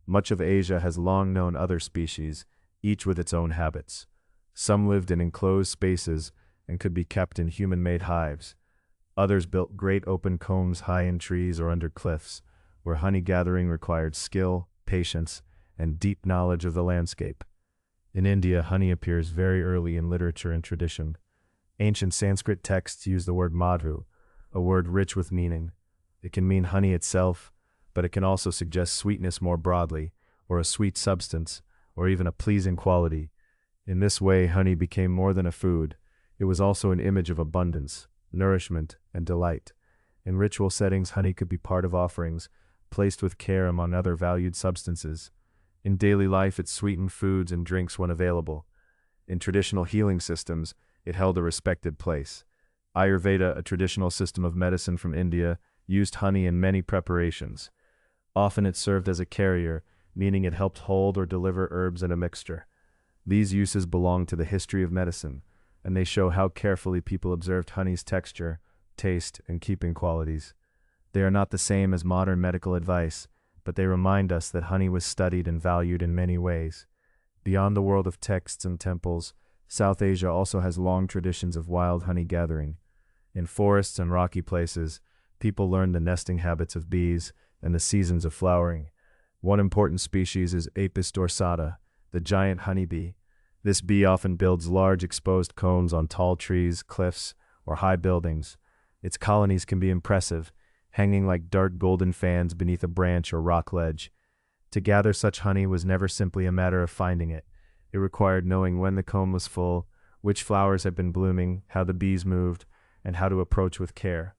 Much of Asia has long known other species, each with its own habits. Some lived in enclosed spaces and could be kept in human-made hives. Others built great open combs high in trees or under cliffs, where honey gathering required skill, patience, and deep knowledge of the landscape. In India, honey appears very early in literature and tradition. Ancient Sanskrit texts use the word madhu, a word rich with meaning. It can mean honey itself, but it can also suggest sweetness more broadly, or a sweet substance, or even a pleasing quality. In this way, honey became more than a food. It was also an image of abundance, nourishment, and delight. In ritual settings, honey could be part of offerings, placed with care among other valued substances. In daily life, it sweetened foods and drinks when available. In traditional healing systems, it held a respected place. Ayurveda, a traditional system of medicine from India, used honey in many preparations. Often it served as a carrier, meaning it helped hold or deliver herbs in a mixture. These uses belong to the history of medicine, and they show how carefully people observed honey's texture, taste, and keeping qualities. They are not the same as modern medical advice, but they remind us that honey was studied and valued in many ways. Beyond the world of texts and temples, South Asia also has long traditions of wild honey gathering. In forests and rocky places, people learned the nesting habits of bees and the seasons of flowering. One important species is Apis dorsata, the giant honeybee. This bee often builds large exposed cones on tall trees, cliffs, or high buildings. Its colonies can be impressive, hanging like dark golden fans beneath a branch or rock ledge. To gather such honey was never simply a matter of finding it. It required knowing when the comb was full, which flowers had been blooming, how the bees moved, and how to approach with care.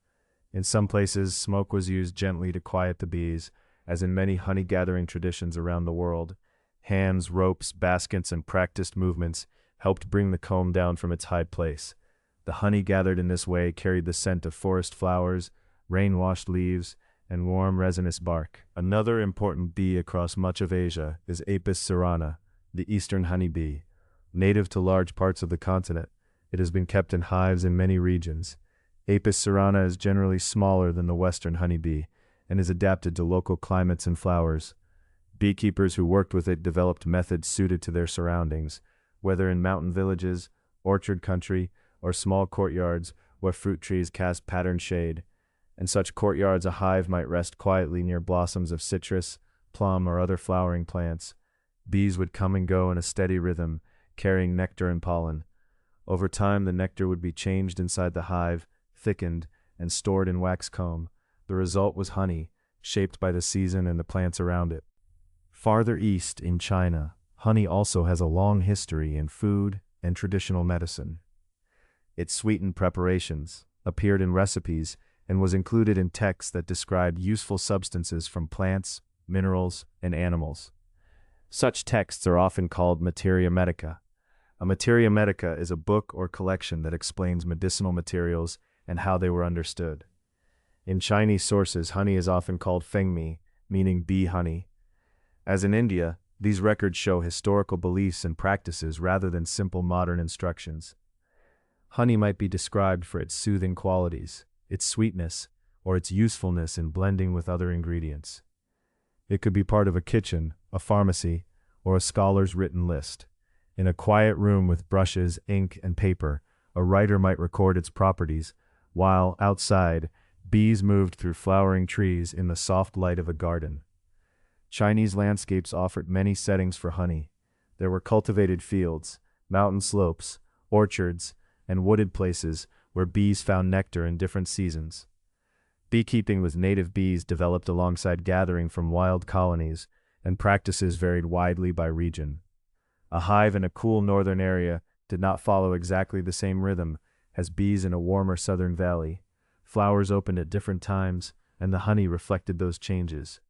In some places, smoke was used gently to quiet the bees, as in many honey-gathering traditions around the world. Hands, ropes, baskets, and practiced movements helped bring the comb down from its high place. The honey gathered in this way carried the scent of forest flowers, rain-washed leaves, and warm resinous bark. Another important bee across much of Asia is Apis cerana, the eastern honeybee. Native to large parts of the continent, it has been kept in hives in many regions. Apis cerana is generally smaller than the western honeybee and is adapted to local climates and flowers. Beekeepers who worked with it developed methods suited to their surroundings, whether in mountain villages, orchard country, or small courtyards where fruit trees cast patterned shade. In such courtyards, a hive might rest quietly near blossoms of citrus, plum, or other flowering plants. Bees would come and go in a steady rhythm, carrying nectar and pollen. Over time, the nectar would be changed inside the hive, thickened, and stored in wax comb. The result was honey, shaped by the season and the plants around it. Farther east, in China, honey also has a long history in food and traditional medicine. Its sweetened preparations appeared in recipes and was included in texts that described useful substances from plants, minerals, and animals. Such texts are often called materia medica. A materia medica is a book or collection that explains medicinal materials and how they were understood. In Chinese sources, honey is often called fengmi, meaning bee honey. As in India, these records show historical beliefs and practices rather than simple modern instructions. Honey might be described for its soothing qualities, its sweetness, or its usefulness in blending with other ingredients. It could be part of a kitchen, a pharmacy, or a scholar's written list. In a quiet room with brushes, ink, and paper, a writer might record its properties, while, outside, bees moved through flowering trees in the soft light of a garden. Chinese landscapes offered many settings for honey. There were cultivated fields, mountain slopes, orchards, and wooded places where bees found nectar in different seasons. Beekeeping with native bees developed alongside gathering from wild colonies, and practices varied widely by region. A hive in a cool northern area did not follow exactly the same rhythm as bees in a warmer southern valley. Flowers opened at different times, and the honey reflected those changes.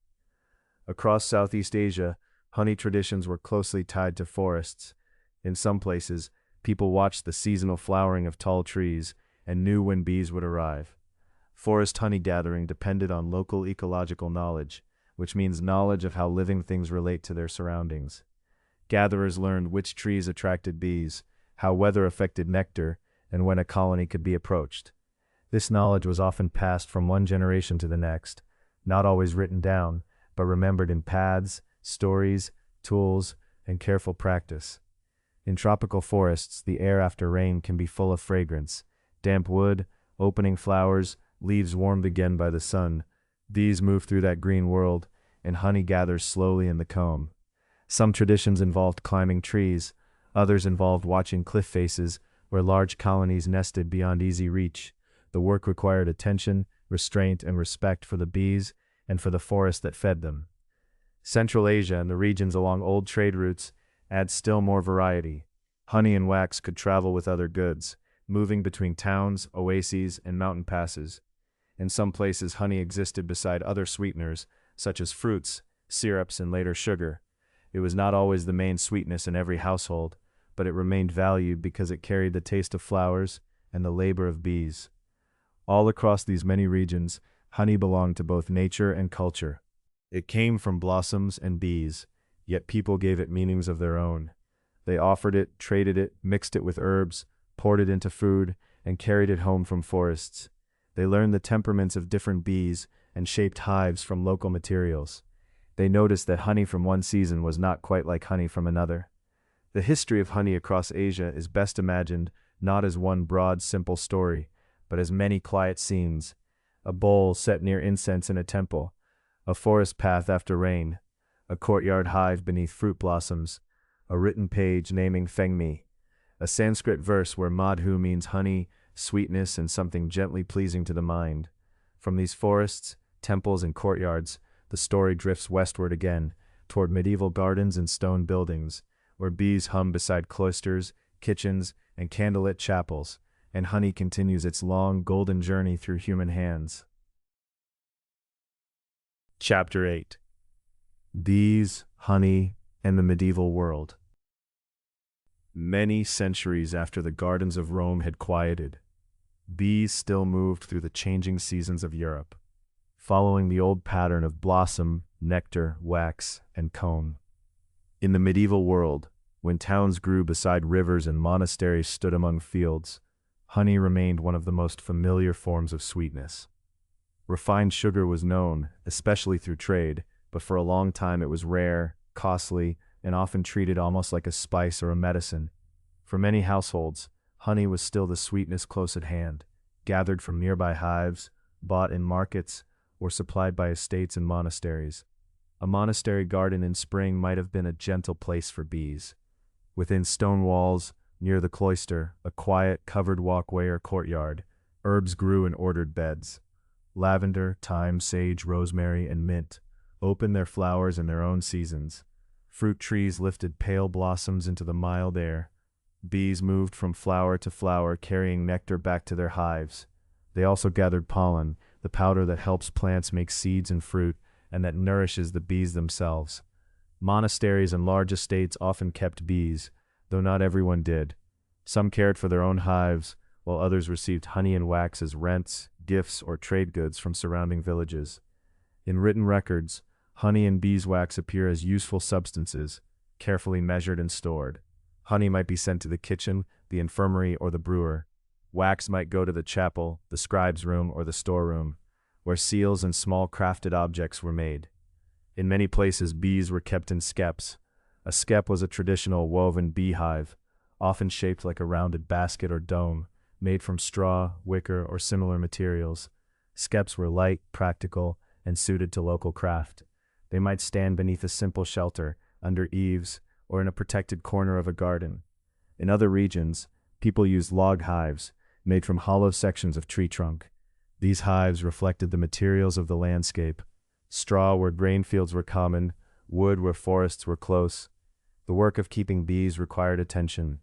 Across Southeast Asia, honey traditions were closely tied to forests. In some places, people watched the seasonal flowering of tall trees and knew when bees would arrive. Forest honey gathering depended on local ecological knowledge, which means knowledge of how living things relate to their surroundings. Gatherers learned which trees attracted bees, how weather affected nectar, and when a colony could be approached. This knowledge was often passed from one generation to the next, not always written down, but remembered in paths, stories, tools, and careful practice. In tropical forests, the air after rain can be full of fragrance. Damp wood, opening flowers, leaves warmed again by the sun. Bees move through that green world, and honey gathers slowly in the comb. Some traditions involved climbing trees, others involved watching cliff faces where large colonies nested beyond easy reach. The work required attention, restraint, and respect for the bees and for the forest that fed them. Central Asia and the regions along old trade routes add still more variety. Honey and wax could travel with other goods, moving between towns, oases, and mountain passes. In some places, honey existed beside other sweeteners, such as fruits, syrups, and later sugar. It was not always the main sweetness in every household, but it remained valued because it carried the taste of flowers and the labor of bees. All across these many regions, honey belonged to both nature and culture. It came from blossoms and bees, yet people gave it meanings of their own. They offered it, traded it, mixed it with herbs, poured it into food, and carried it home from forests. They learned the temperaments of different bees and shaped hives from local materials. They noticed that honey from one season was not quite like honey from another. The history of honey across Asia is best imagined not as one broad, simple story, but as many quiet scenes: a bowl set near incense in a temple, a forest path after rain, a courtyard hive beneath fruit blossoms, a written page naming fengmi, a Sanskrit verse where madhu means honey, sweetness, and something gently pleasing to the mind. From these forests, temples, and courtyards, the story drifts westward again, toward medieval gardens and stone buildings, where bees hum beside cloisters, kitchens, and candlelit chapels, and honey continues its long, golden journey through human hands. Chapter 8. Bees, Honey, and the Medieval World. Many centuries after the gardens of Rome had quieted, bees still moved through the changing seasons of Europe, following the old pattern of blossom, nectar, wax, and comb. In the medieval world, when towns grew beside rivers and monasteries stood among fields, honey remained one of the most familiar forms of sweetness. Refined sugar was known, especially through trade, but for a long time it was rare, costly, and often treated almost like a spice or a medicine. For many households, honey was still the sweetness close at hand, gathered from nearby hives, bought in markets, or supplied by estates and monasteries. A monastery garden in spring might have been a gentle place for bees. Within stone walls, near the cloister, a quiet, covered walkway or courtyard, herbs grew in ordered beds. Lavender, thyme, sage, rosemary, and mint opened their flowers in their own seasons. Fruit trees lifted pale blossoms into the mild air. Bees moved from flower to flower, carrying nectar back to their hives. They also gathered pollen, the powder that helps plants make seeds and fruit, and that nourishes the bees themselves. Monasteries and large estates often kept bees, though not everyone did. Some cared for their own hives, while others received honey and wax as rents, gifts, or trade goods from surrounding villages. In written records, honey and beeswax appear as useful substances, carefully measured and stored. Honey might be sent to the kitchen, the infirmary, or the brewer. Wax might go to the chapel, the scribe's room, or the storeroom, where seals and small crafted objects were made. In many places, bees were kept in skeps. A skep was a traditional woven beehive, often shaped like a rounded basket or dome, made from straw, wicker, or similar materials. Skeps were light, practical, and suited to local craft. They might stand beneath a simple shelter, under eaves, or in a protected corner of a garden. In other regions, people used log hives, made from hollow sections of tree trunk. These hives reflected the materials of the landscape. Straw where grain fields were common, wood where forests were close. The work of keeping bees required attention.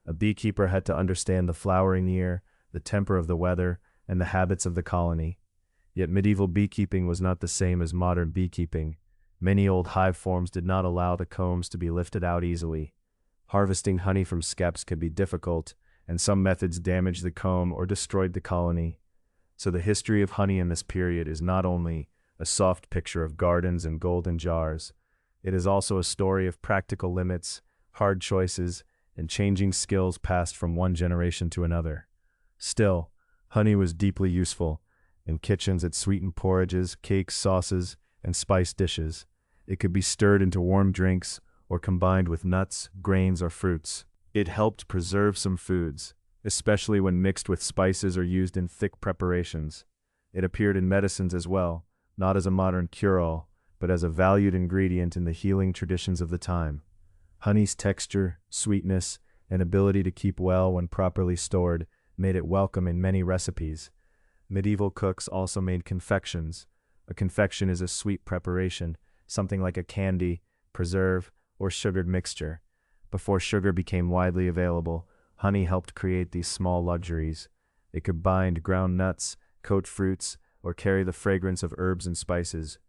A beekeeper had to understand the flowering year, the temper of the weather, and the habits of the colony. Yet medieval beekeeping was not the same as modern beekeeping. Many old hive forms did not allow the combs to be lifted out easily. Harvesting honey from skeps could be difficult, and some methods damaged the comb or destroyed the colony. So the history of honey in this period is not only a soft picture of gardens and golden jars, it is also a story of practical limits, hard choices, and changing skills passed from one generation to another. Still, honey was deeply useful. In kitchens it sweetened porridges, cakes, sauces, and spiced dishes. It could be stirred into warm drinks or combined with nuts, grains, or fruits. It helped preserve some foods, especially when mixed with spices or used in thick preparations. It appeared in medicines as well, not as a modern cure-all, but as a valued ingredient in the healing traditions of the time. Honey's texture, sweetness, and ability to keep well when properly stored made it welcome in many recipes. Medieval cooks also made confections. A confection is a sweet preparation, something like a candy, preserve, or sugared mixture. Before sugar became widely available, honey helped create these small luxuries. It could bind ground nuts, coat fruits, or carry the fragrance of herbs and spices.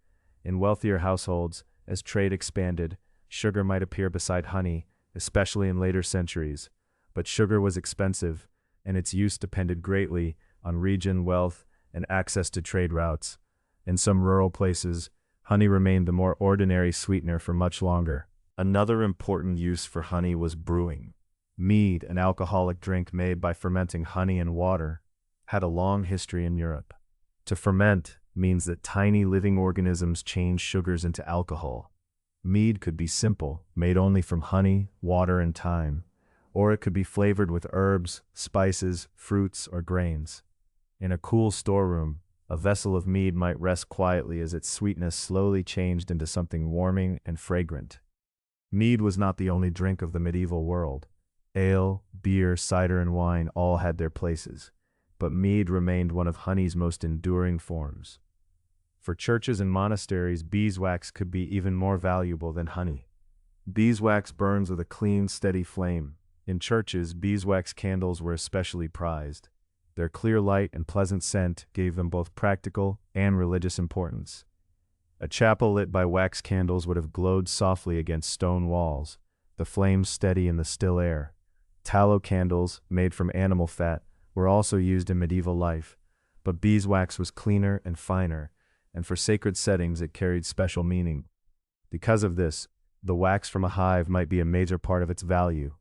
In wealthier households, as trade expanded, sugar might appear beside honey, especially in later centuries. But sugar was expensive, and its use depended greatly on region, wealth, and access to trade routes. In some rural places, honey remained the more ordinary sweetener for much longer. Another important use for honey was brewing. Mead, an alcoholic drink made by fermenting honey and water, had a long history in Europe. To ferment means that tiny living organisms change sugars into alcohol. Mead could be simple, made only from honey, water, and thyme, or it could be flavored with herbs, spices, fruits, or grains. In a cool storeroom, a vessel of mead might rest quietly as its sweetness slowly changed into something warming and fragrant. Mead was not the only drink of the medieval world. Ale, beer, cider, and wine all had their places, but mead remained one of honey's most enduring forms. For churches and monasteries, beeswax could be even more valuable than honey. Beeswax burns with a clean, steady flame. In churches, beeswax candles were especially prized. Their clear light and pleasant scent gave them both practical and religious importance. A chapel lit by wax candles would have glowed softly against stone walls, the flames steady in the still air. Tallow candles, made from animal fat, were also used in medieval life, but beeswax was cleaner and finer, and for sacred settings it carried special meaning. Because of this, the wax from a hive might be a major part of its value.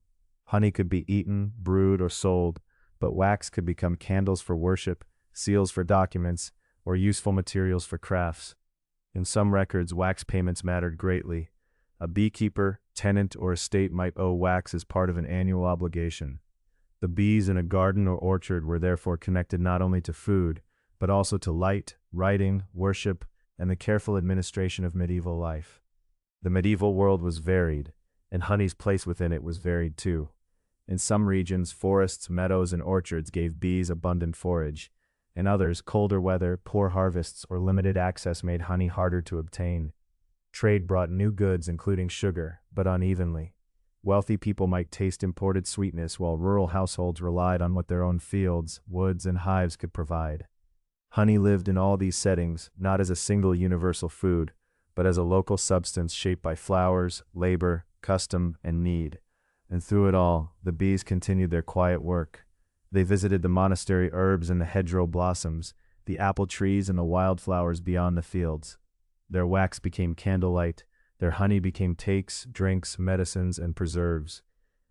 Honey could be eaten, brewed, or sold, but wax could become candles for worship, seals for documents, or useful materials for crafts. In some records, wax payments mattered greatly. A beekeeper, tenant, or estate might owe wax as part of an annual obligation. The bees in a garden or orchard were therefore connected not only to food, but also to light, writing, worship, and the careful administration of medieval life. The medieval world was varied, and honey's place within it was varied too. In some regions, forests, meadows, and orchards gave bees abundant forage. In others, colder weather, poor harvests, or limited access made honey harder to obtain. Trade brought new goods, including sugar, but unevenly. Wealthy people might taste imported sweetness, while rural households relied on what their own fields, woods, and hives could provide. Honey lived in all these settings, not as a single universal food, but as a local substance shaped by flowers, labor, custom, and need. And through it all, the bees continued their quiet work. They visited the monastery herbs and the hedgerow blossoms, the apple trees and the wildflowers beyond the fields. Their wax became candlelight, their honey became cakes, drinks, medicines, and preserves.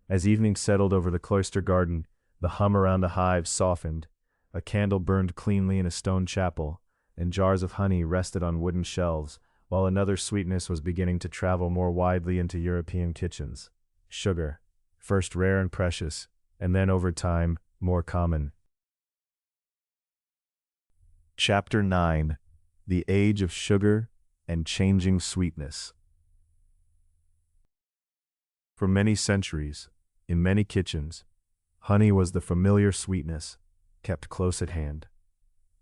As evening settled over the cloister garden, the hum around the hives softened. A candle burned cleanly in a stone chapel, and jars of honey rested on wooden shelves, while another sweetness was beginning to travel more widely into European kitchens. Sugar, first rare and precious, and then over time, more common. Chapter 9: The Age of Sugar and Changing Sweetness. For many centuries, in many kitchens, honey was the familiar sweetness, kept close at hand.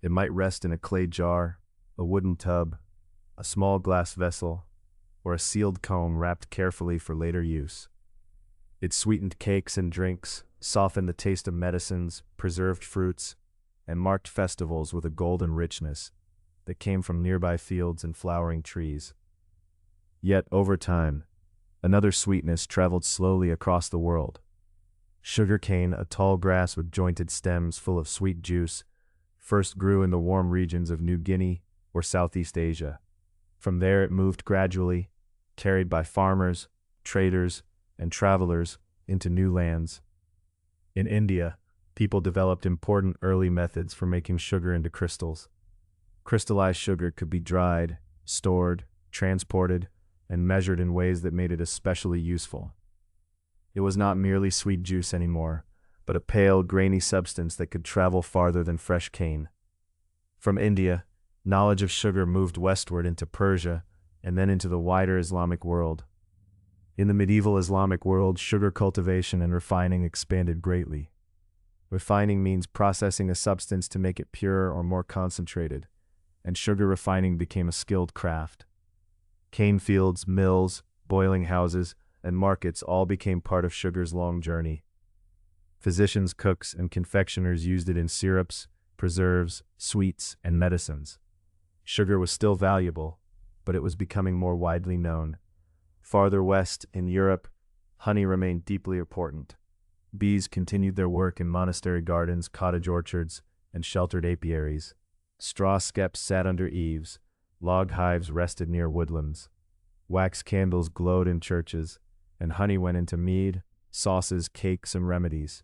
It might rest in a clay jar, a wooden tub, a small glass vessel, or a sealed comb wrapped carefully for later use. It sweetened cakes and drinks, softened the taste of medicines, preserved fruits, and marked festivals with a golden richness that came from nearby fields and flowering trees. Yet, over time, another sweetness traveled slowly across the world. Sugarcane, a tall grass with jointed stems full of sweet juice, first grew in the warm regions of New Guinea or Southeast Asia. From there it moved gradually, carried by farmers, traders, and travelers, into new lands. In India, people developed important early methods for making sugar into crystals. Crystallized sugar could be dried, stored, transported, and measured in ways that made it especially useful. It was not merely sweet juice anymore, but a pale, grainy substance that could travel farther than fresh cane. From India, knowledge of sugar moved westward into Persia and then into the wider Islamic world. In the medieval Islamic world, sugar cultivation and refining expanded greatly. Refining means processing a substance to make it purer or more concentrated, and sugar refining became a skilled craft. Cane fields, mills, boiling houses, and markets all became part of sugar's long journey. Physicians, cooks, and confectioners used it in syrups, preserves, sweets, and medicines. Sugar was still valuable, but it was becoming more widely known. Farther west, in Europe, honey remained deeply important. Bees continued their work in monastery gardens, cottage orchards, and sheltered apiaries. Straw skeps sat under eaves, log hives rested near woodlands. Wax candles glowed in churches, and honey went into mead, sauces, cakes, and remedies.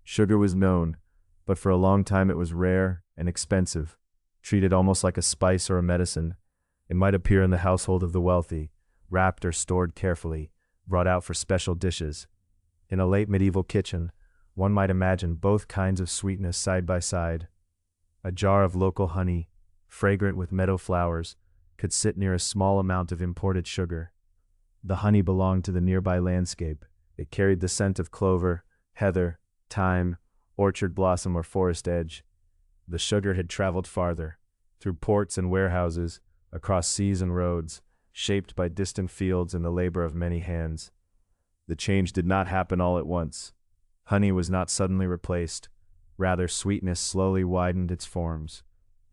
Sugar was known, but for a long time it was rare and expensive. Treated almost like a spice or a medicine, it might appear in the household of the wealthy, wrapped or stored carefully, brought out for special dishes. In a late medieval kitchen, one might imagine both kinds of sweetness side by side. A jar of local honey, fragrant with meadow flowers, could sit near a small amount of imported sugar. The honey belonged to the nearby landscape. It carried the scent of clover, heather, thyme, orchard blossom, or forest edge. The sugar had traveled farther, through ports and warehouses, across seas and roads, shaped by distant fields and the labor of many hands. The change did not happen all at once. Honey was not suddenly replaced. Rather, sweetness slowly widened its forms.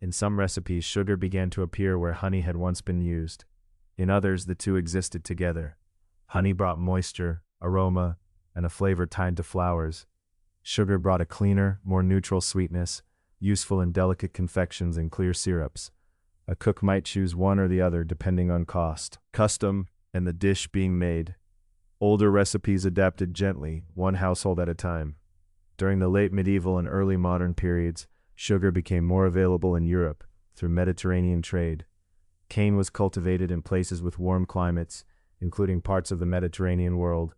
In some recipes, sugar began to appear where honey had once been used. In others, the two existed together. Honey brought moisture, aroma, and a flavor tied to flowers. Sugar brought a cleaner, more neutral sweetness, useful in delicate confections and clear syrups. A cook might choose one or the other depending on cost, custom, and the dish being made. Older recipes adapted gently, one household at a time. During the late medieval and early modern periods, sugar became more available in Europe through Mediterranean trade. Cane was cultivated in places with warm climates, including parts of the Mediterranean world.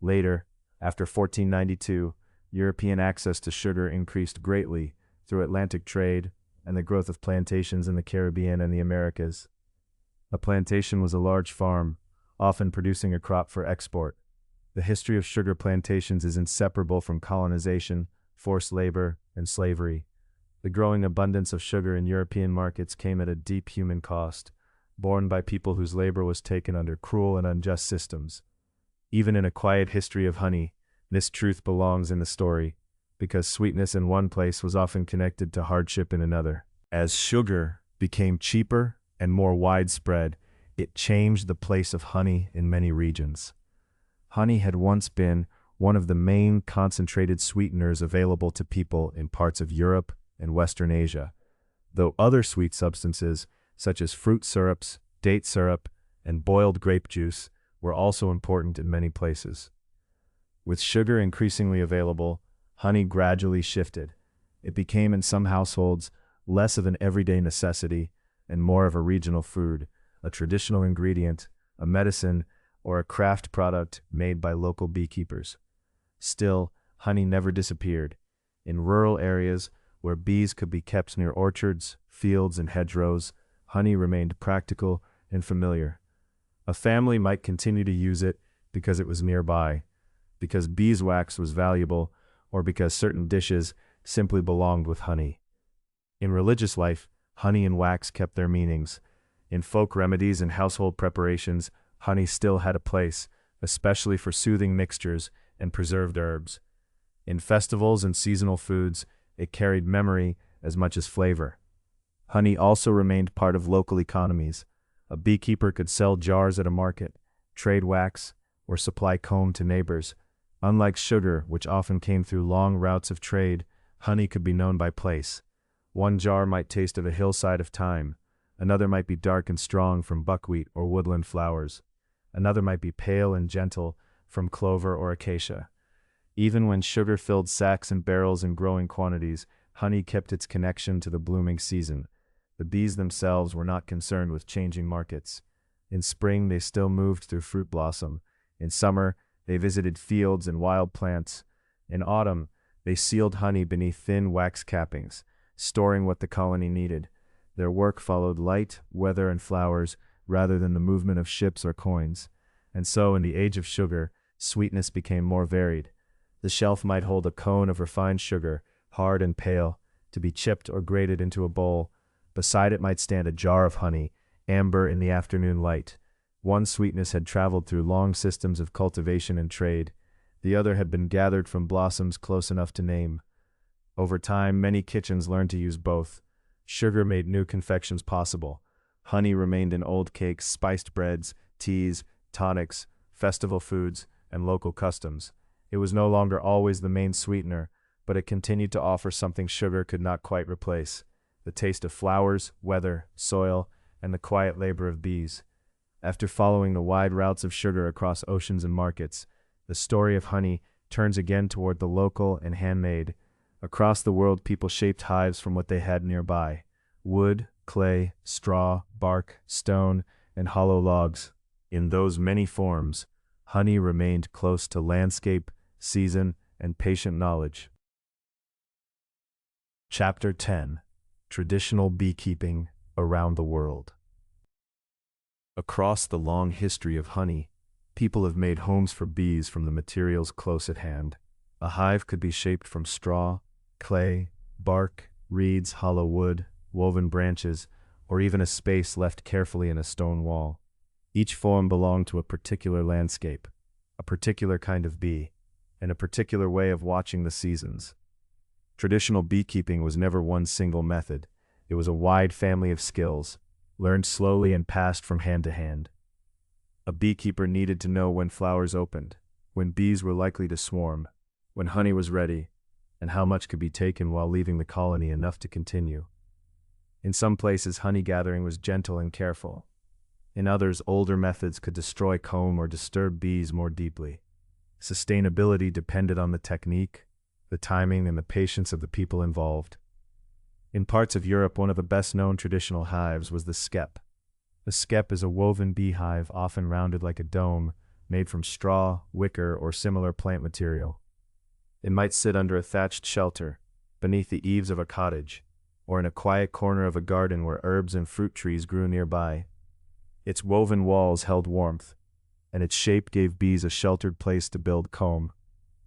Later, after 1492, European access to sugar increased greatly through Atlantic trade and the growth of plantations in the Caribbean and the Americas. A plantation was a large farm, often producing a crop for export. The history of sugar plantations is inseparable from colonization, forced labor, and slavery. The growing abundance of sugar in European markets came at a deep human cost, borne by people whose labor was taken under cruel and unjust systems. Even in a quiet history of honey, this truth belongs in the story, because sweetness in one place was often connected to hardship in another. As sugar became cheaper and more widespread, it changed the place of honey in many regions. Honey had once been one of the main concentrated sweeteners available to people in parts of Europe and Western Asia, though other sweet substances, such as fruit syrups, date syrup, and boiled grape juice, were also important in many places. With sugar increasingly available, honey gradually shifted. It became in some households less of an everyday necessity and more of a regional food, a traditional ingredient, a medicine, or a craft product made by local beekeepers. Still, honey never disappeared. In rural areas where bees could be kept near orchards, fields, and hedgerows, honey remained practical and familiar. A family might continue to use it because it was nearby, because beeswax was valuable, or because certain dishes simply belonged with honey. In religious life, honey and wax kept their meanings. In folk remedies and household preparations, honey still had a place, especially for soothing mixtures and preserved herbs. In festivals and seasonal foods, it carried memory as much as flavor. Honey also remained part of local economies. A beekeeper could sell jars at a market, trade wax, or supply comb to neighbors. Unlike sugar, which often came through long routes of trade, honey could be known by place. One jar might taste of a hillside of thyme. Another might be dark and strong from buckwheat or woodland flowers. Another might be pale and gentle from clover or acacia. Even when sugar filled sacks and barrels in growing quantities, honey kept its connection to the blooming season. The bees themselves were not concerned with changing markets. In spring, they still moved through fruit blossom. In summer, they visited fields and wild plants. In autumn, they sealed honey beneath thin wax cappings, storing what the colony needed. Their work followed light, weather, and flowers rather than the movement of ships or coins. And so, in the age of sugar, sweetness became more varied. The shelf might hold a cone of refined sugar, hard and pale, to be chipped or grated into a bowl. Beside it might stand a jar of honey, amber in the afternoon light. One sweetness had traveled through long systems of cultivation and trade. The other had been gathered from blossoms close enough to name. Over time, many kitchens learned to use both. Sugar made new confections possible. Honey remained in old cakes, spiced breads, teas, tonics, festival foods, and local customs. It was no longer always the main sweetener, but it continued to offer something sugar could not quite replace: the taste of flowers, weather, soil, and the quiet labor of bees. After following the wide routes of sugar across oceans and markets, the story of honey turns again toward the local and handmade. Across the world, people shaped hives from what they had nearby: wood, clay, straw, bark, stone, and hollow logs. In those many forms, honey remained close to landscape, season, and patient knowledge. Chapter 10: Traditional Beekeeping Around the World. Across the long history of honey, people have made homes for bees from the materials close at hand. A hive could be shaped from straw, clay, bark, reeds, hollow wood, woven branches, or even a space left carefully in a stone wall. Each form belonged to a particular landscape, a particular kind of bee, and a particular way of watching the seasons. Traditional beekeeping was never one single method. It was a wide family of skills, learned slowly and passed from hand to hand. A beekeeper needed to know when flowers opened, when bees were likely to swarm, when honey was ready, and how much could be taken while leaving the colony enough to continue. In some places, honey gathering was gentle and careful. In others, older methods could destroy comb or disturb bees more deeply. Sustainability depended on the technique, the timing, and the patience of the people involved. In parts of Europe, one of the best-known traditional hives was the skep. The skep is a woven beehive, often rounded like a dome, made from straw, wicker, or similar plant material. It might sit under a thatched shelter, beneath the eaves of a cottage, or in a quiet corner of a garden where herbs and fruit trees grew nearby. Its woven walls held warmth, and its shape gave bees a sheltered place to build comb.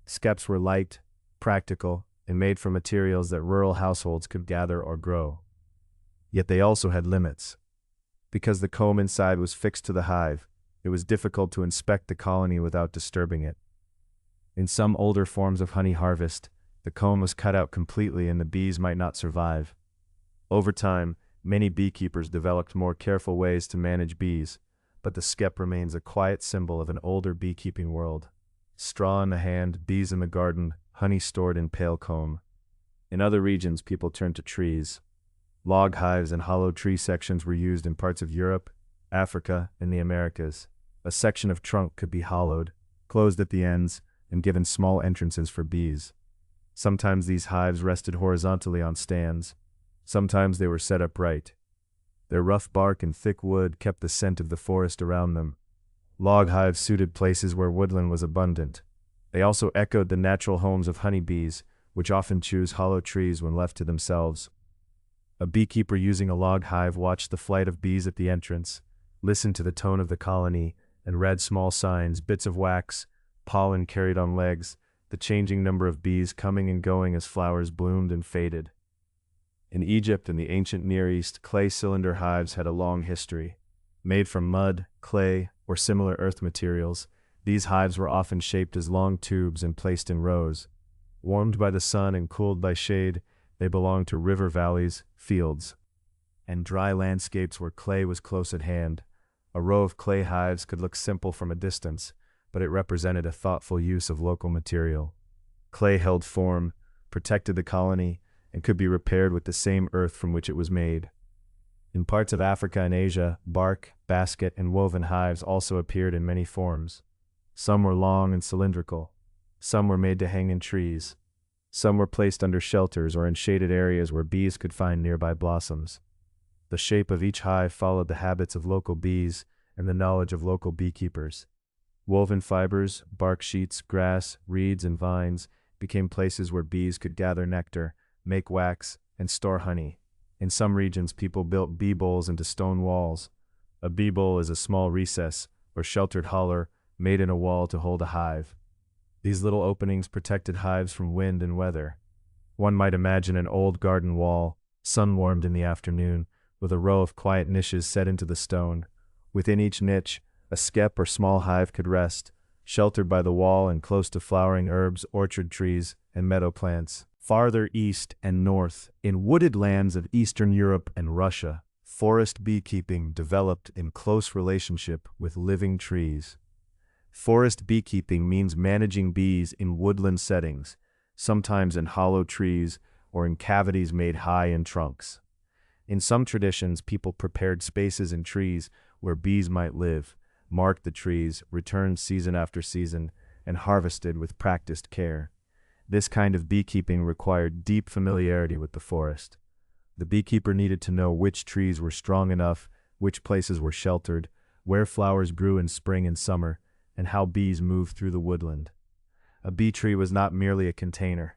Skeps were light, practical, and made from materials that rural households could gather or grow. Yet they also had limits. Because the comb inside was fixed to the hive, it was difficult to inspect the colony without disturbing it. In some older forms of honey harvest, the comb was cut out completely and the bees might not survive. Over time, many beekeepers developed more careful ways to manage bees, but the skep remains a quiet symbol of an older beekeeping world. Straw in the hand, bees in the garden, honey stored in pale comb. In other regions, people turned to trees. Log hives and hollow tree sections were used in parts of Europe, Africa, and the Americas. A section of trunk could be hollowed, closed at the ends, and given small entrances for bees. Sometimes these hives rested horizontally on stands. Sometimes they were set upright. Their rough bark and thick wood kept the scent of the forest around them. Log hives suited places where woodland was abundant. They also echoed the natural homes of honeybees, which often choose hollow trees when left to themselves. A beekeeper using a log hive watched the flight of bees at the entrance, listened to the tone of the colony, and read small signs, bits of wax, pollen carried on legs, the changing number of bees coming and going as flowers bloomed and faded. In Egypt and the ancient Near East, clay cylinder hives had a long history. Made from mud, clay, or similar earth materials, these hives were often shaped as long tubes and placed in rows. Warmed by the sun and cooled by shade, they belonged to river valleys, fields, and dry landscapes where clay was close at hand. A row of clay hives could look simple from a distance, but it represented a thoughtful use of local material. Clay held form, protected the colony, and could be repaired with the same earth from which it was made. In parts of Africa and Asia, bark, basket, and woven hives also appeared in many forms. Some were long and cylindrical. Some were made to hang in trees. Some were placed under shelters or in shaded areas where bees could find nearby blossoms. The shape of each hive followed the habits of local bees and the knowledge of local beekeepers. Woven fibers, bark sheets, grass, reeds, and vines became places where bees could gather nectar, make wax, and store honey. In some regions, people built bee bowls into stone walls. A bee bowl is a small recess, or sheltered holler, made in a wall to hold a hive. These little openings protected hives from wind and weather. One might imagine an old garden wall, sun-warmed in the afternoon, with a row of quiet niches set into the stone. Within each niche, a skep or small hive could rest, sheltered by the wall and close to flowering herbs, orchard trees, and meadow plants. Farther east and north, in wooded lands of Eastern Europe and Russia, forest beekeeping developed in close relationship with living trees. Forest beekeeping means managing bees in woodland settings, sometimes in hollow trees or in cavities made high in trunks. In some traditions, people prepared spaces in trees where bees might live, marked the trees, returned season after season, and harvested with practiced care. This kind of beekeeping required deep familiarity with the forest. The beekeeper needed to know which trees were strong enough, which places were sheltered, where flowers grew in spring and summer, and how bees moved through the woodland. A bee tree was not merely a container.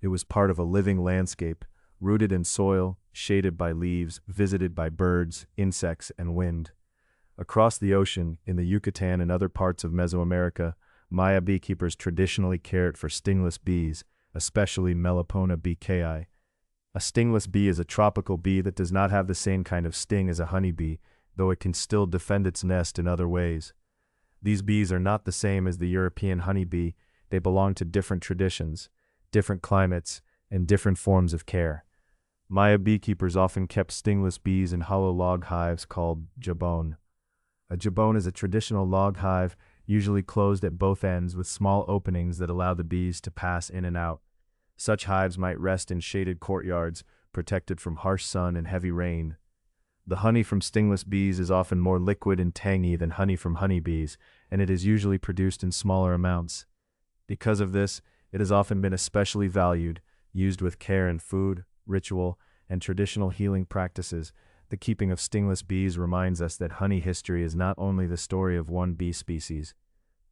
It was part of a living landscape, rooted in soil, shaded by leaves, visited by birds, insects, and wind. Across the ocean, in the Yucatan and other parts of Mesoamerica, Maya beekeepers traditionally cared for stingless bees, especially Melipona beekei. A stingless bee is a tropical bee that does not have the same kind of sting as a honeybee, though it can still defend its nest in other ways. These bees are not the same as the European honeybee. They belong to different traditions, different climates, and different forms of care. Maya beekeepers often kept stingless bees in hollow log hives called jabon. A jabon is a traditional log hive, usually closed at both ends with small openings that allow the bees to pass in and out. Such hives might rest in shaded courtyards, protected from harsh sun and heavy rain. The honey from stingless bees is often more liquid and tangy than honey from honeybees, and it is usually produced in smaller amounts. Because of this, it has often been especially valued, used with care in food, ritual, and traditional healing practices. The keeping of stingless bees reminds us that honey history is not only the story of one bee species.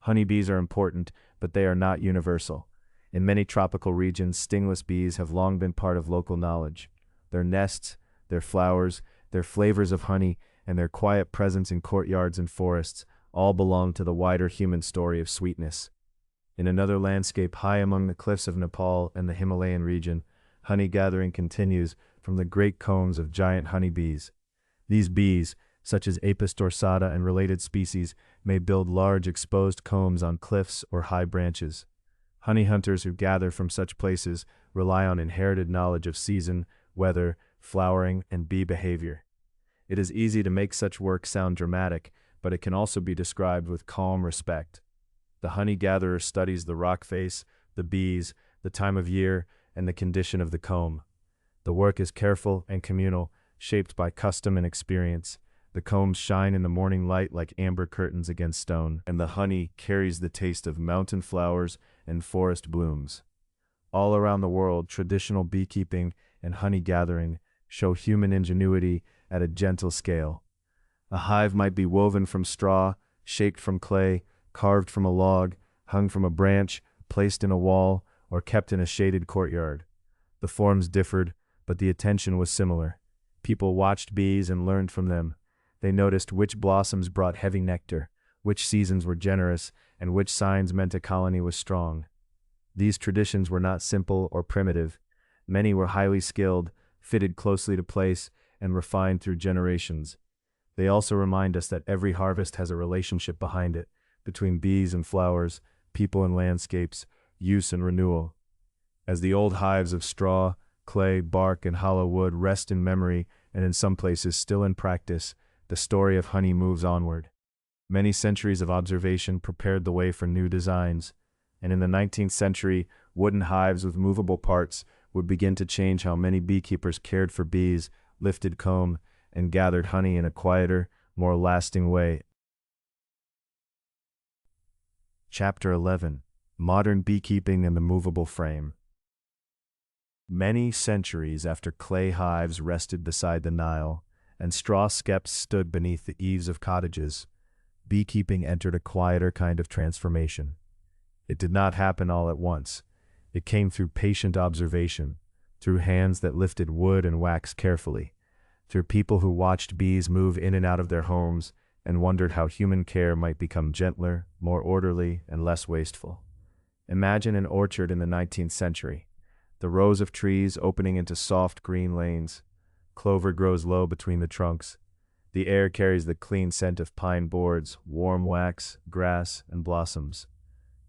Honeybees are important, but they are not universal. In many tropical regions, stingless bees have long been part of local knowledge. Their nests, their flowers, their flavors of honey, and their quiet presence in courtyards and forests all belong to the wider human story of sweetness. In another landscape high among the cliffs of Nepal and the Himalayan region, honey gathering continues from the great combs of giant honeybees. These bees, such as Apis dorsata and related species, may build large exposed combs on cliffs or high branches. Honey hunters who gather from such places rely on inherited knowledge of season, weather, flowering, and bee behavior. It is easy to make such work sound dramatic, but it can also be described with calm respect. The honey-gatherer studies the rock face, the bees, the time of year, and the condition of the comb. The work is careful and communal, shaped by custom and experience. The combs shine in the morning light like amber curtains against stone, and the honey carries the taste of mountain flowers and forest blooms. All around the world, traditional beekeeping and honey gathering show human ingenuity at a gentle scale. A hive might be woven from straw, shaped from clay, carved from a log, hung from a branch, placed in a wall, or kept in a shaded courtyard. The forms differed, but the attention was similar. People watched bees and learned from them. They noticed which blossoms brought heavy nectar, which seasons were generous, and which signs meant a colony was strong. These traditions were not simple or primitive. Many were highly skilled, fitted closely to place, and refined through generations. They also remind us that every harvest has a relationship behind it, between bees and flowers, people and landscapes, use and renewal. As the old hives of straw, clay, bark, and hollow wood rest in memory and in some places still in practice, the story of honey moves onward. Many centuries of observation prepared the way for new designs, and in the 19th century, wooden hives with movable parts would begin to change how many beekeepers cared for bees, lifted comb, and gathered honey in a quieter, more lasting way. Chapter 11. Modern Beekeeping and the Movable Frame. Many centuries after clay hives rested beside the Nile, and straw skeps stood beneath the eaves of cottages, beekeeping entered a quieter kind of transformation. It did not happen all at once. It came through patient observation, through hands that lifted wood and wax carefully, through people who watched bees move in and out of their homes and wondered how human care might become gentler, more orderly, and less wasteful. Imagine an orchard in the 19th century, the rows of trees opening into soft green lanes. Clover grows low between the trunks. The air carries the clean scent of pine boards, warm wax, grass, and blossoms.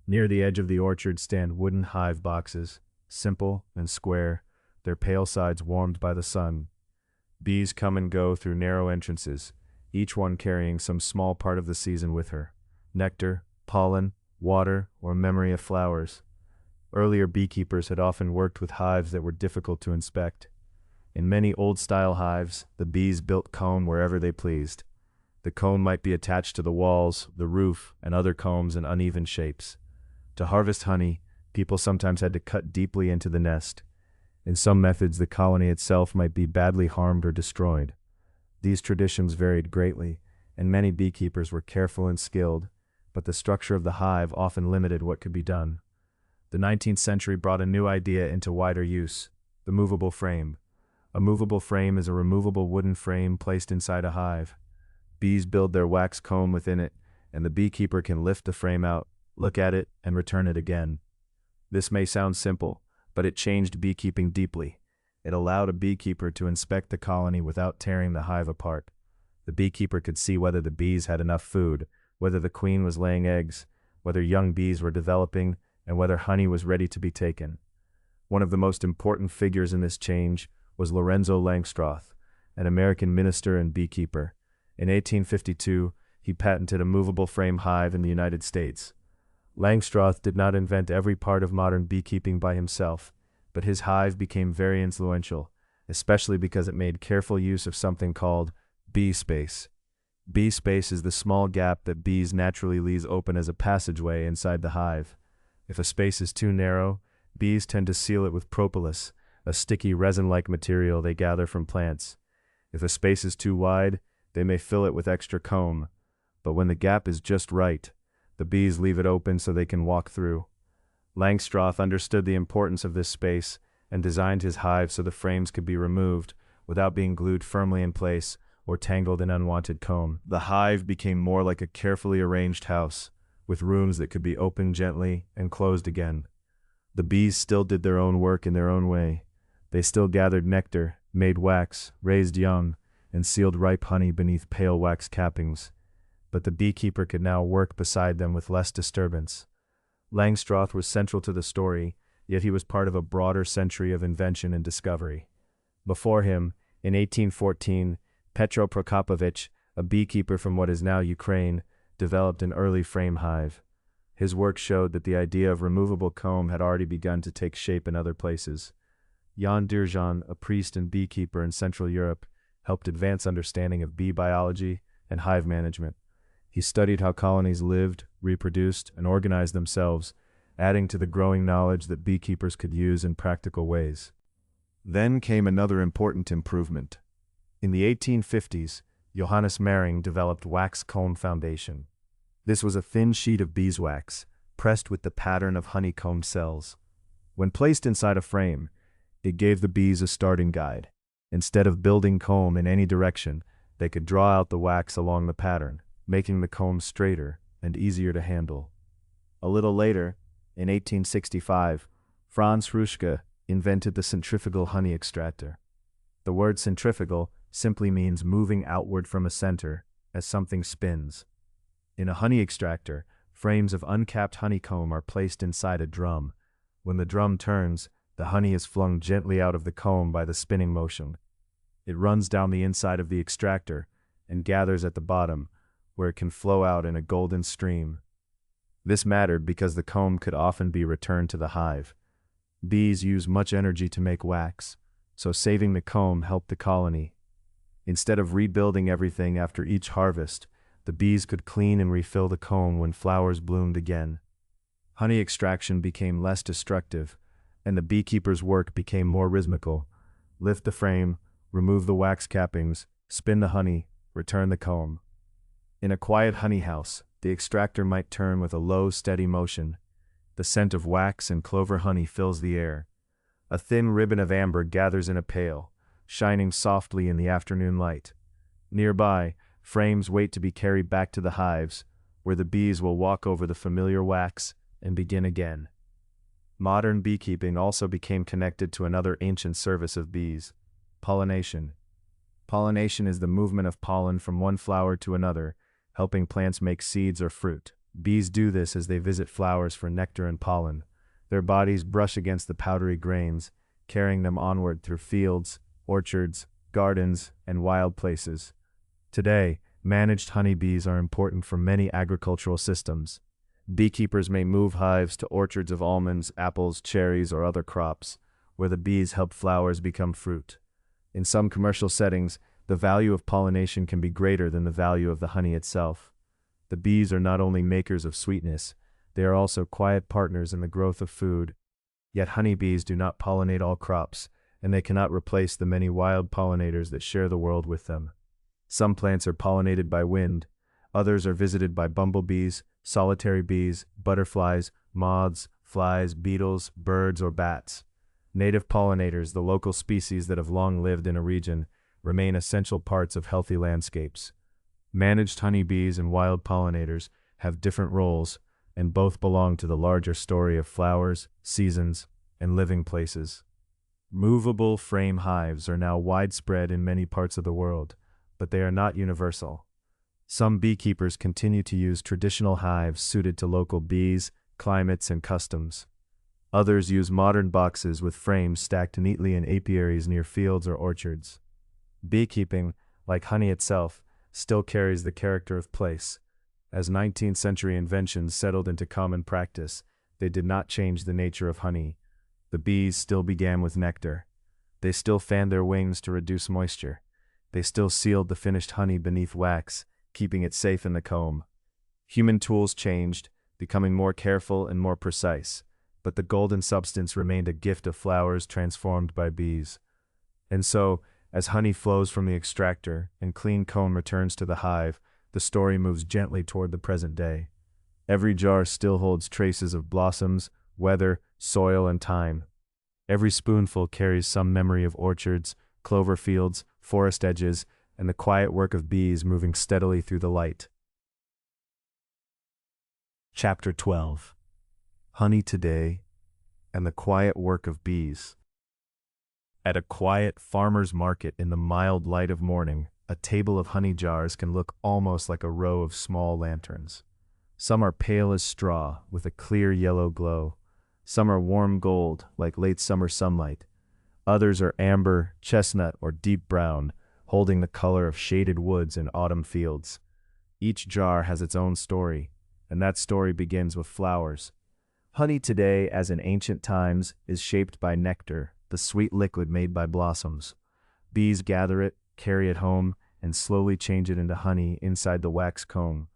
Near the edge of the orchard stand wooden hive boxes, simple and square, their pale sides warmed by the sun. Bees come and go through narrow entrances, each one carrying some small part of the season with her: nectar, pollen, water, or memory of flowers. Earlier beekeepers had often worked with hives that were difficult to inspect. In many old-style hives, the bees built comb wherever they pleased. The comb might be attached to the walls, the roof, and other combs in uneven shapes. To harvest honey, people sometimes had to cut deeply into the nest. In some methods, the colony itself might be badly harmed or destroyed. These traditions varied greatly, and many beekeepers were careful and skilled, but the structure of the hive often limited what could be done. The 19th century brought a new idea into wider use: the movable frame. A movable frame is a removable wooden frame placed inside a hive. Bees build their wax comb within it, and the beekeeper can lift the frame out, look at it, and return it again. This may sound simple, but it changed beekeeping deeply. It allowed a beekeeper to inspect the colony without tearing the hive apart. The beekeeper could see whether the bees had enough food, whether the queen was laying eggs, whether young bees were developing, and whether honey was ready to be taken. One of the most important figures in this change was Lorenzo Langstroth, an American minister and beekeeper. In 1852, he patented a movable frame hive in the United States. Langstroth did not invent every part of modern beekeeping by himself, but his hive became very influential, especially because it made careful use of something called bee space. Bee space is the small gap that bees naturally leave open as a passageway inside the hive. If a space is too narrow, bees tend to seal it with propolis, a sticky resin-like material they gather from plants. If a space is too wide, they may fill it with extra comb, but when the gap is just right, the bees leave it open so they can walk through. Langstroth understood the importance of this space and designed his hive so the frames could be removed without being glued firmly in place or tangled in unwanted comb. The hive became more like a carefully arranged house, with rooms that could be opened gently and closed again. The bees still did their own work in their own way. They still gathered nectar, made wax, raised young, and sealed ripe honey beneath pale wax cappings. But the beekeeper could now work beside them with less disturbance. Langstroth was central to the story, yet he was part of a broader century of invention and discovery. Before him, in 1814, Petro Prokopovich, a beekeeper from what is now Ukraine, developed an early frame hive. His work showed that the idea of removable comb had already begun to take shape in other places. Jan Dirjan, a priest and beekeeper in Central Europe, helped advance understanding of bee biology and hive management. He studied how colonies lived, reproduced, and organized themselves, adding to the growing knowledge that beekeepers could use in practical ways. Then came another important improvement. In the 1850s, Johannes Mering developed wax comb foundation. This was a thin sheet of beeswax, pressed with the pattern of honeycomb cells. When placed inside a frame, it gave the bees a starting guide. Instead of building comb in any direction, they could draw out the wax along the pattern, making the comb straighter and easier to handle. A little later, in 1865, Franz Ruschke invented the centrifugal honey extractor. The word centrifugal simply means moving outward from a center as something spins. In a honey extractor, frames of uncapped honeycomb are placed inside a drum. When the drum turns, the honey is flung gently out of the comb by the spinning motion. It runs down the inside of the extractor and gathers at the bottom, where it can flow out in a golden stream. This mattered because the comb could often be returned to the hive. Bees use much energy to make wax, so saving the comb helped the colony. Instead of rebuilding everything after each harvest, the bees could clean and refill the comb when flowers bloomed again. Honey extraction became less destructive, and the beekeeper's work became more rhythmical. Lift the frame, remove the wax cappings, spin the honey, return the comb. In a quiet honey house, the extractor might turn with a low, steady motion. The scent of wax and clover honey fills the air. A thin ribbon of amber gathers in a pail, shining softly in the afternoon light. Nearby, frames wait to be carried back to the hives, where the bees will walk over the familiar wax and begin again. Modern beekeeping also became connected to another ancient service of bees: pollination. Pollination is the movement of pollen from one flower to another, helping plants make seeds or fruit. Bees do this as they visit flowers for nectar and pollen. Their bodies brush against the powdery grains, carrying them onward through fields, orchards, gardens, and wild places. Today, managed honeybees are important for many agricultural systems. Beekeepers may move hives to orchards of almonds, apples, cherries, or other crops, where the bees help flowers become fruit. In some commercial settings, the value of pollination can be greater than the value of the honey itself. The bees are not only makers of sweetness, they are also quiet partners in the growth of food. Yet honeybees do not pollinate all crops, and they cannot replace the many wild pollinators that share the world with them. Some plants are pollinated by wind, others are visited by bumblebees, solitary bees, butterflies, moths, flies, beetles, birds, or bats. Native pollinators, the local species that have long lived in a region, remain essential parts of healthy landscapes. Managed honeybees and wild pollinators have different roles, and both belong to the larger story of flowers, seasons, and living places. Movable frame hives are now widespread in many parts of the world, but they are not universal. Some beekeepers continue to use traditional hives suited to local bees, climates, and customs. Others use modern boxes with frames stacked neatly in apiaries near fields or orchards. Beekeeping, like honey itself, still carries the character of place. As 19th century inventions settled into common practice, they did not change the nature of honey. The bees still began with nectar. They still fanned their wings to reduce moisture. They still sealed the finished honey beneath wax, keeping it safe in the comb. Human tools changed, becoming more careful and more precise, but the golden substance remained a gift of flowers transformed by bees. And so, as honey flows from the extractor and clean comb returns to the hive, the story moves gently toward the present day. Every jar still holds traces of blossoms, weather, soil, and time. Every spoonful carries some memory of orchards, clover fields, forest edges, and the quiet work of bees moving steadily through the light. Chapter 12. Honey Today and the Quiet Work of Bees. At a quiet farmer's market in the mild light of morning, a table of honey jars can look almost like a row of small lanterns. Some are pale as straw, with a clear yellow glow. Some are warm gold, like late summer sunlight. Others are amber, chestnut, or deep brown, holding the color of shaded woods and autumn fields. Each jar has its own story, and that story begins with flowers. Honey today, as in ancient times, is shaped by nectar, the sweet liquid made by blossoms. Bees gather it, carry it home, and slowly change it into honey inside the wax comb.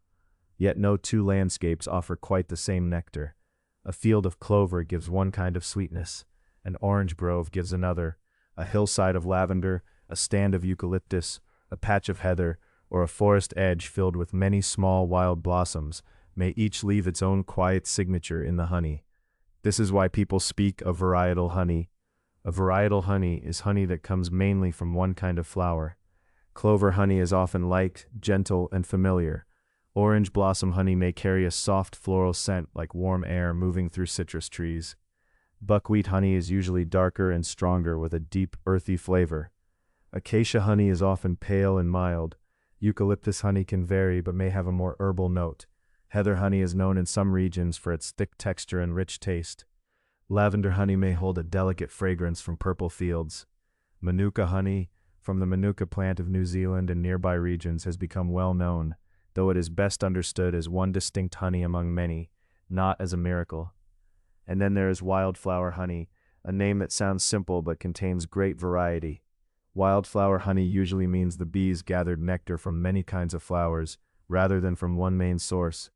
Yet no two landscapes offer quite the same nectar. A field of clover gives one kind of sweetness, an orange grove gives another, a hillside of lavender, a stand of eucalyptus, a patch of heather, or a forest edge filled with many small wild blossoms may each leave its own quiet signature in the honey. This is why people speak of varietal honey. A varietal honey is honey that comes mainly from one kind of flower. Clover honey is often light, gentle, and familiar. Orange blossom honey may carry a soft floral scent like warm air moving through citrus trees. Buckwheat honey is usually darker and stronger with a deep, earthy flavor. Acacia honey is often pale and mild. Eucalyptus honey can vary but may have a more herbal note. Heather honey is known in some regions for its thick texture and rich taste. Lavender honey may hold a delicate fragrance from purple fields. Manuka honey, from the Manuka plant of New Zealand and nearby regions, has become well known, though it is best understood as one distinct honey among many, not as a miracle. And then there is wildflower honey, a name that sounds simple but contains great variety. Wildflower honey usually means the bees gathered nectar from many kinds of flowers, rather than from one main source.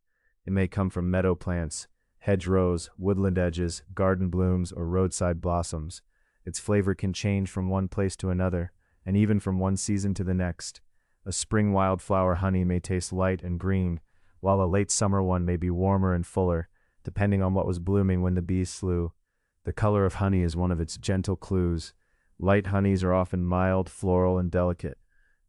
It may come from meadow plants, hedgerows, woodland edges, garden blooms, or roadside blossoms. Its flavor can change from one place to another, and even from one season to the next. A spring wildflower honey may taste light and green, while a late summer one may be warmer and fuller, depending on what was blooming when the bees flew. The color of honey is one of its gentle clues. Light honeys are often mild, floral, and delicate.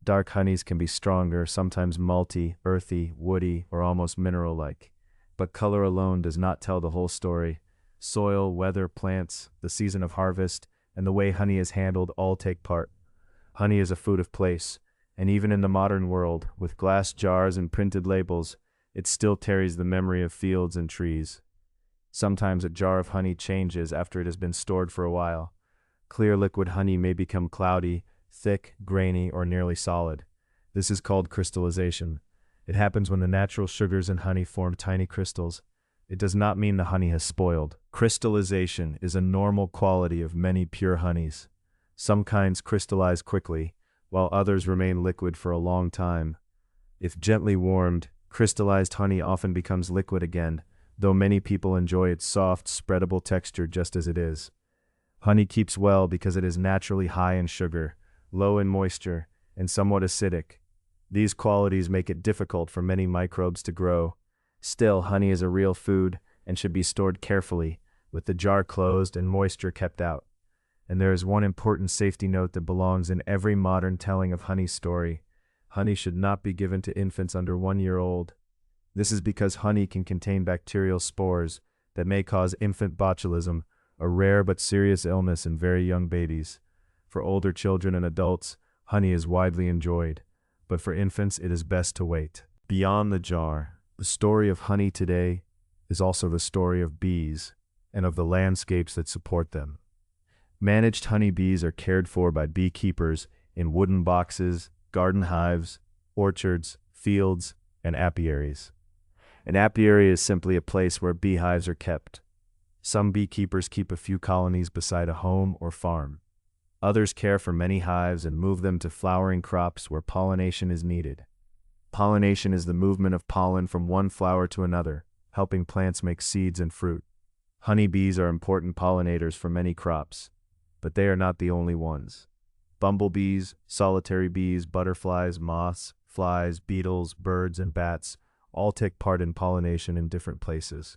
Dark honeys can be stronger, sometimes malty, earthy, woody, or almost mineral-like. But color alone does not tell the whole story. Soil, weather, plants, the season of harvest, and the way honey is handled all take part. Honey is a food of place, and even in the modern world, with glass jars and printed labels, it still carries the memory of fields and trees. Sometimes a jar of honey changes after it has been stored for a while. Clear liquid honey may become cloudy, thick, grainy, or nearly solid. This is called crystallization. It happens when the natural sugars in honey form tiny crystals. It does not mean the honey has spoiled. Crystallization is a normal quality of many pure honeys. Some kinds crystallize quickly, while others remain liquid for a long time. If gently warmed, crystallized honey often becomes liquid again, though many people enjoy its soft, spreadable texture just as it is. Honey keeps well because it is naturally high in sugar, low in moisture, and somewhat acidic. These qualities make it difficult for many microbes to grow. Still, honey is a real food and should be stored carefully, with the jar closed and moisture kept out. And there is one important safety note that belongs in every modern telling of honey's story. Honey should not be given to infants under 1 year old. This is because honey can contain bacterial spores that may cause infant botulism, a rare but serious illness in very young babies. For older children and adults, honey is widely enjoyed, but for infants it is best to wait. Beyond the jar, the story of honey today is also the story of bees and of the landscapes that support them. Managed honeybees are cared for by beekeepers in wooden boxes, garden hives, orchards, fields, and apiaries. An apiary is simply a place where beehives are kept. Some beekeepers keep a few colonies beside a home or farm. Others care for many hives and move them to flowering crops where pollination is needed. Pollination is the movement of pollen from one flower to another, helping plants make seeds and fruit. Honeybees are important pollinators for many crops, but they are not the only ones. Bumblebees, solitary bees, butterflies, moths, flies, beetles, birds, and bats all take part in pollination in different places.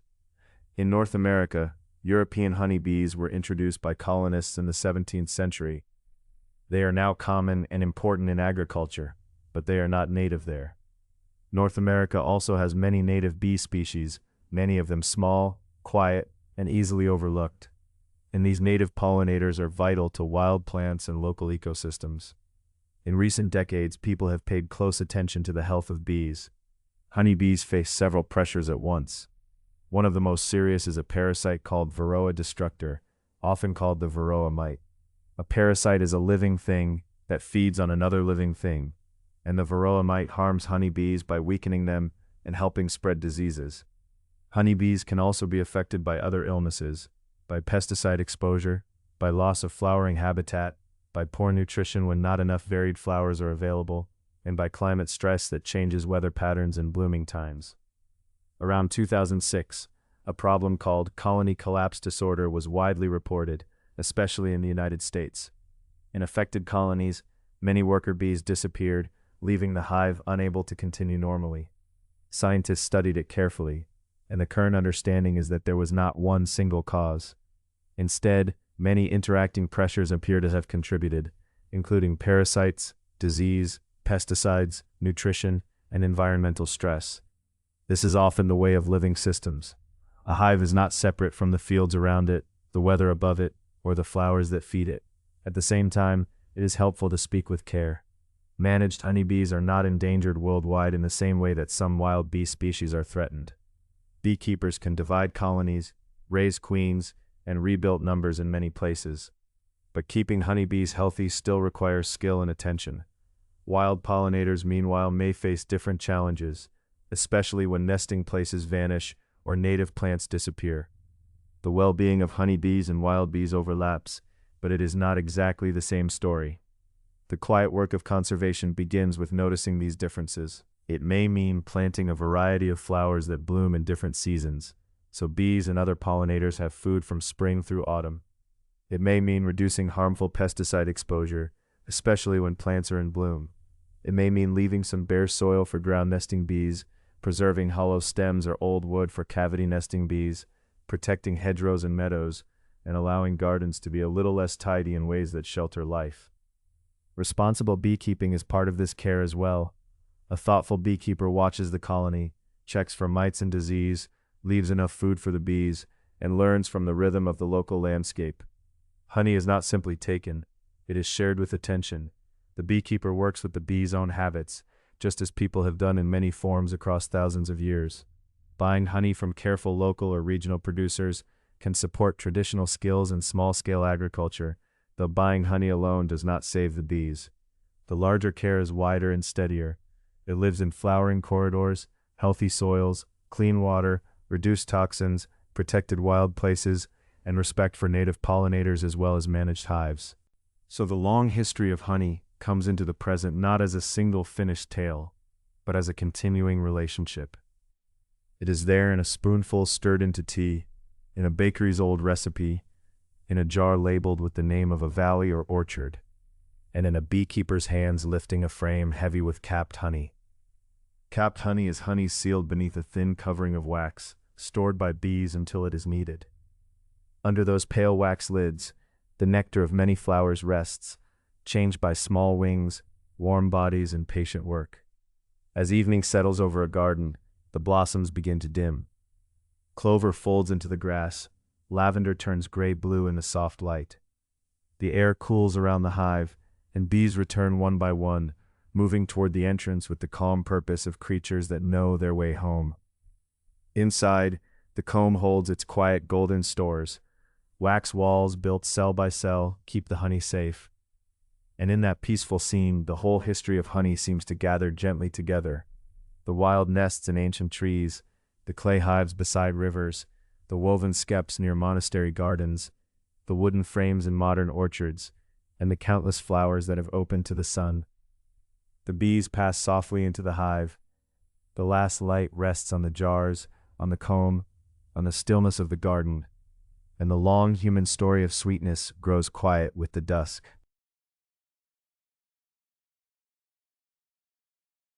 In North America, European honeybees were introduced by colonists in the 17th century. They are now common and important in agriculture, but they are not native there. North America also has many native bee species, many of them small, quiet, and easily overlooked. And these native pollinators are vital to wild plants and local ecosystems. In recent decades, people have paid close attention to the health of bees. Honeybees face several pressures at once. One of the most serious is a parasite called Varroa destructor, often called the Varroa mite. A parasite is a living thing, that feeds on another living thing, and the varroa mite harms honeybees by weakening them and helping spread diseases. Honeybees can also be affected by other illnesses, by pesticide exposure, by loss of flowering habitat, by poor nutrition when not enough varied flowers are available, and by climate stress that changes weather patterns and blooming times. Around 2006, a problem called colony collapse disorder was widely reported, especially in the United States. In affected colonies, many worker bees disappeared, leaving the hive unable to continue normally. Scientists studied it carefully, and the current understanding is that there was not one single cause. Instead, many interacting pressures appear to have contributed, including parasites, disease, pesticides, nutrition, and environmental stress. This is often the way of living systems. A hive is not separate from the fields around it, the weather above it, or the flowers that feed it. At the same time, it is helpful to speak with care. Managed honeybees are not endangered worldwide in the same way that some wild bee species are threatened. Beekeepers can divide colonies, raise queens, and rebuild numbers in many places. But keeping honeybees healthy still requires skill and attention. Wild pollinators, meanwhile, may face different challenges, especially when nesting places vanish or native plants disappear. The well-being of honeybees and wild bees overlaps, but it is not exactly the same story. The quiet work of conservation begins with noticing these differences. It may mean planting a variety of flowers that bloom in different seasons, so bees and other pollinators have food from spring through autumn. It may mean reducing harmful pesticide exposure, especially when plants are in bloom. It may mean leaving some bare soil for ground nesting bees, preserving hollow stems or old wood for cavity nesting bees, protecting hedgerows and meadows, and allowing gardens to be a little less tidy in ways that shelter life. Responsible beekeeping is part of this care as well. A thoughtful beekeeper watches the colony, checks for mites and disease, leaves enough food for the bees, and learns from the rhythm of the local landscape. Honey is not simply taken, it is shared with attention. The beekeeper works with the bees' own habits, just as people have done in many forms across thousands of years. Buying honey from careful local or regional producers can support traditional skills in small-scale agriculture, though buying honey alone does not save the bees. The larger care is wider and steadier. It lives in flowering corridors, healthy soils, clean water, reduced toxins, protected wild places, and respect for native pollinators as well as managed hives. So the long history of honey comes into the present not as a single finished tale, but as a continuing relationship. It is there in a spoonful stirred into tea, in a bakery's old recipe, in a jar labeled with the name of a valley or orchard, and in a beekeeper's hands lifting a frame heavy with capped honey. Capped honey is honey sealed beneath a thin covering of wax, stored by bees until it is needed. Under those pale wax lids, the nectar of many flowers rests, changed by small wings, warm bodies, and patient work. As evening settles over a garden, the blossoms begin to dim. Clover folds into the grass, lavender turns gray-blue in the soft light. The air cools around the hive, and bees return one by one, moving toward the entrance with the calm purpose of creatures that know their way home. Inside, the comb holds its quiet golden stores. Wax walls built cell by cell keep the honey safe. And in that peaceful scene, the whole history of honey seems to gather gently together. The wild nests in ancient trees, the clay hives beside rivers, the woven skeps near monastery gardens, the wooden frames in modern orchards, and the countless flowers that have opened to the sun. The bees pass softly into the hive. The last light rests on the jars, on the comb, on the stillness of the garden, and the long human story of sweetness grows quiet with the dusk.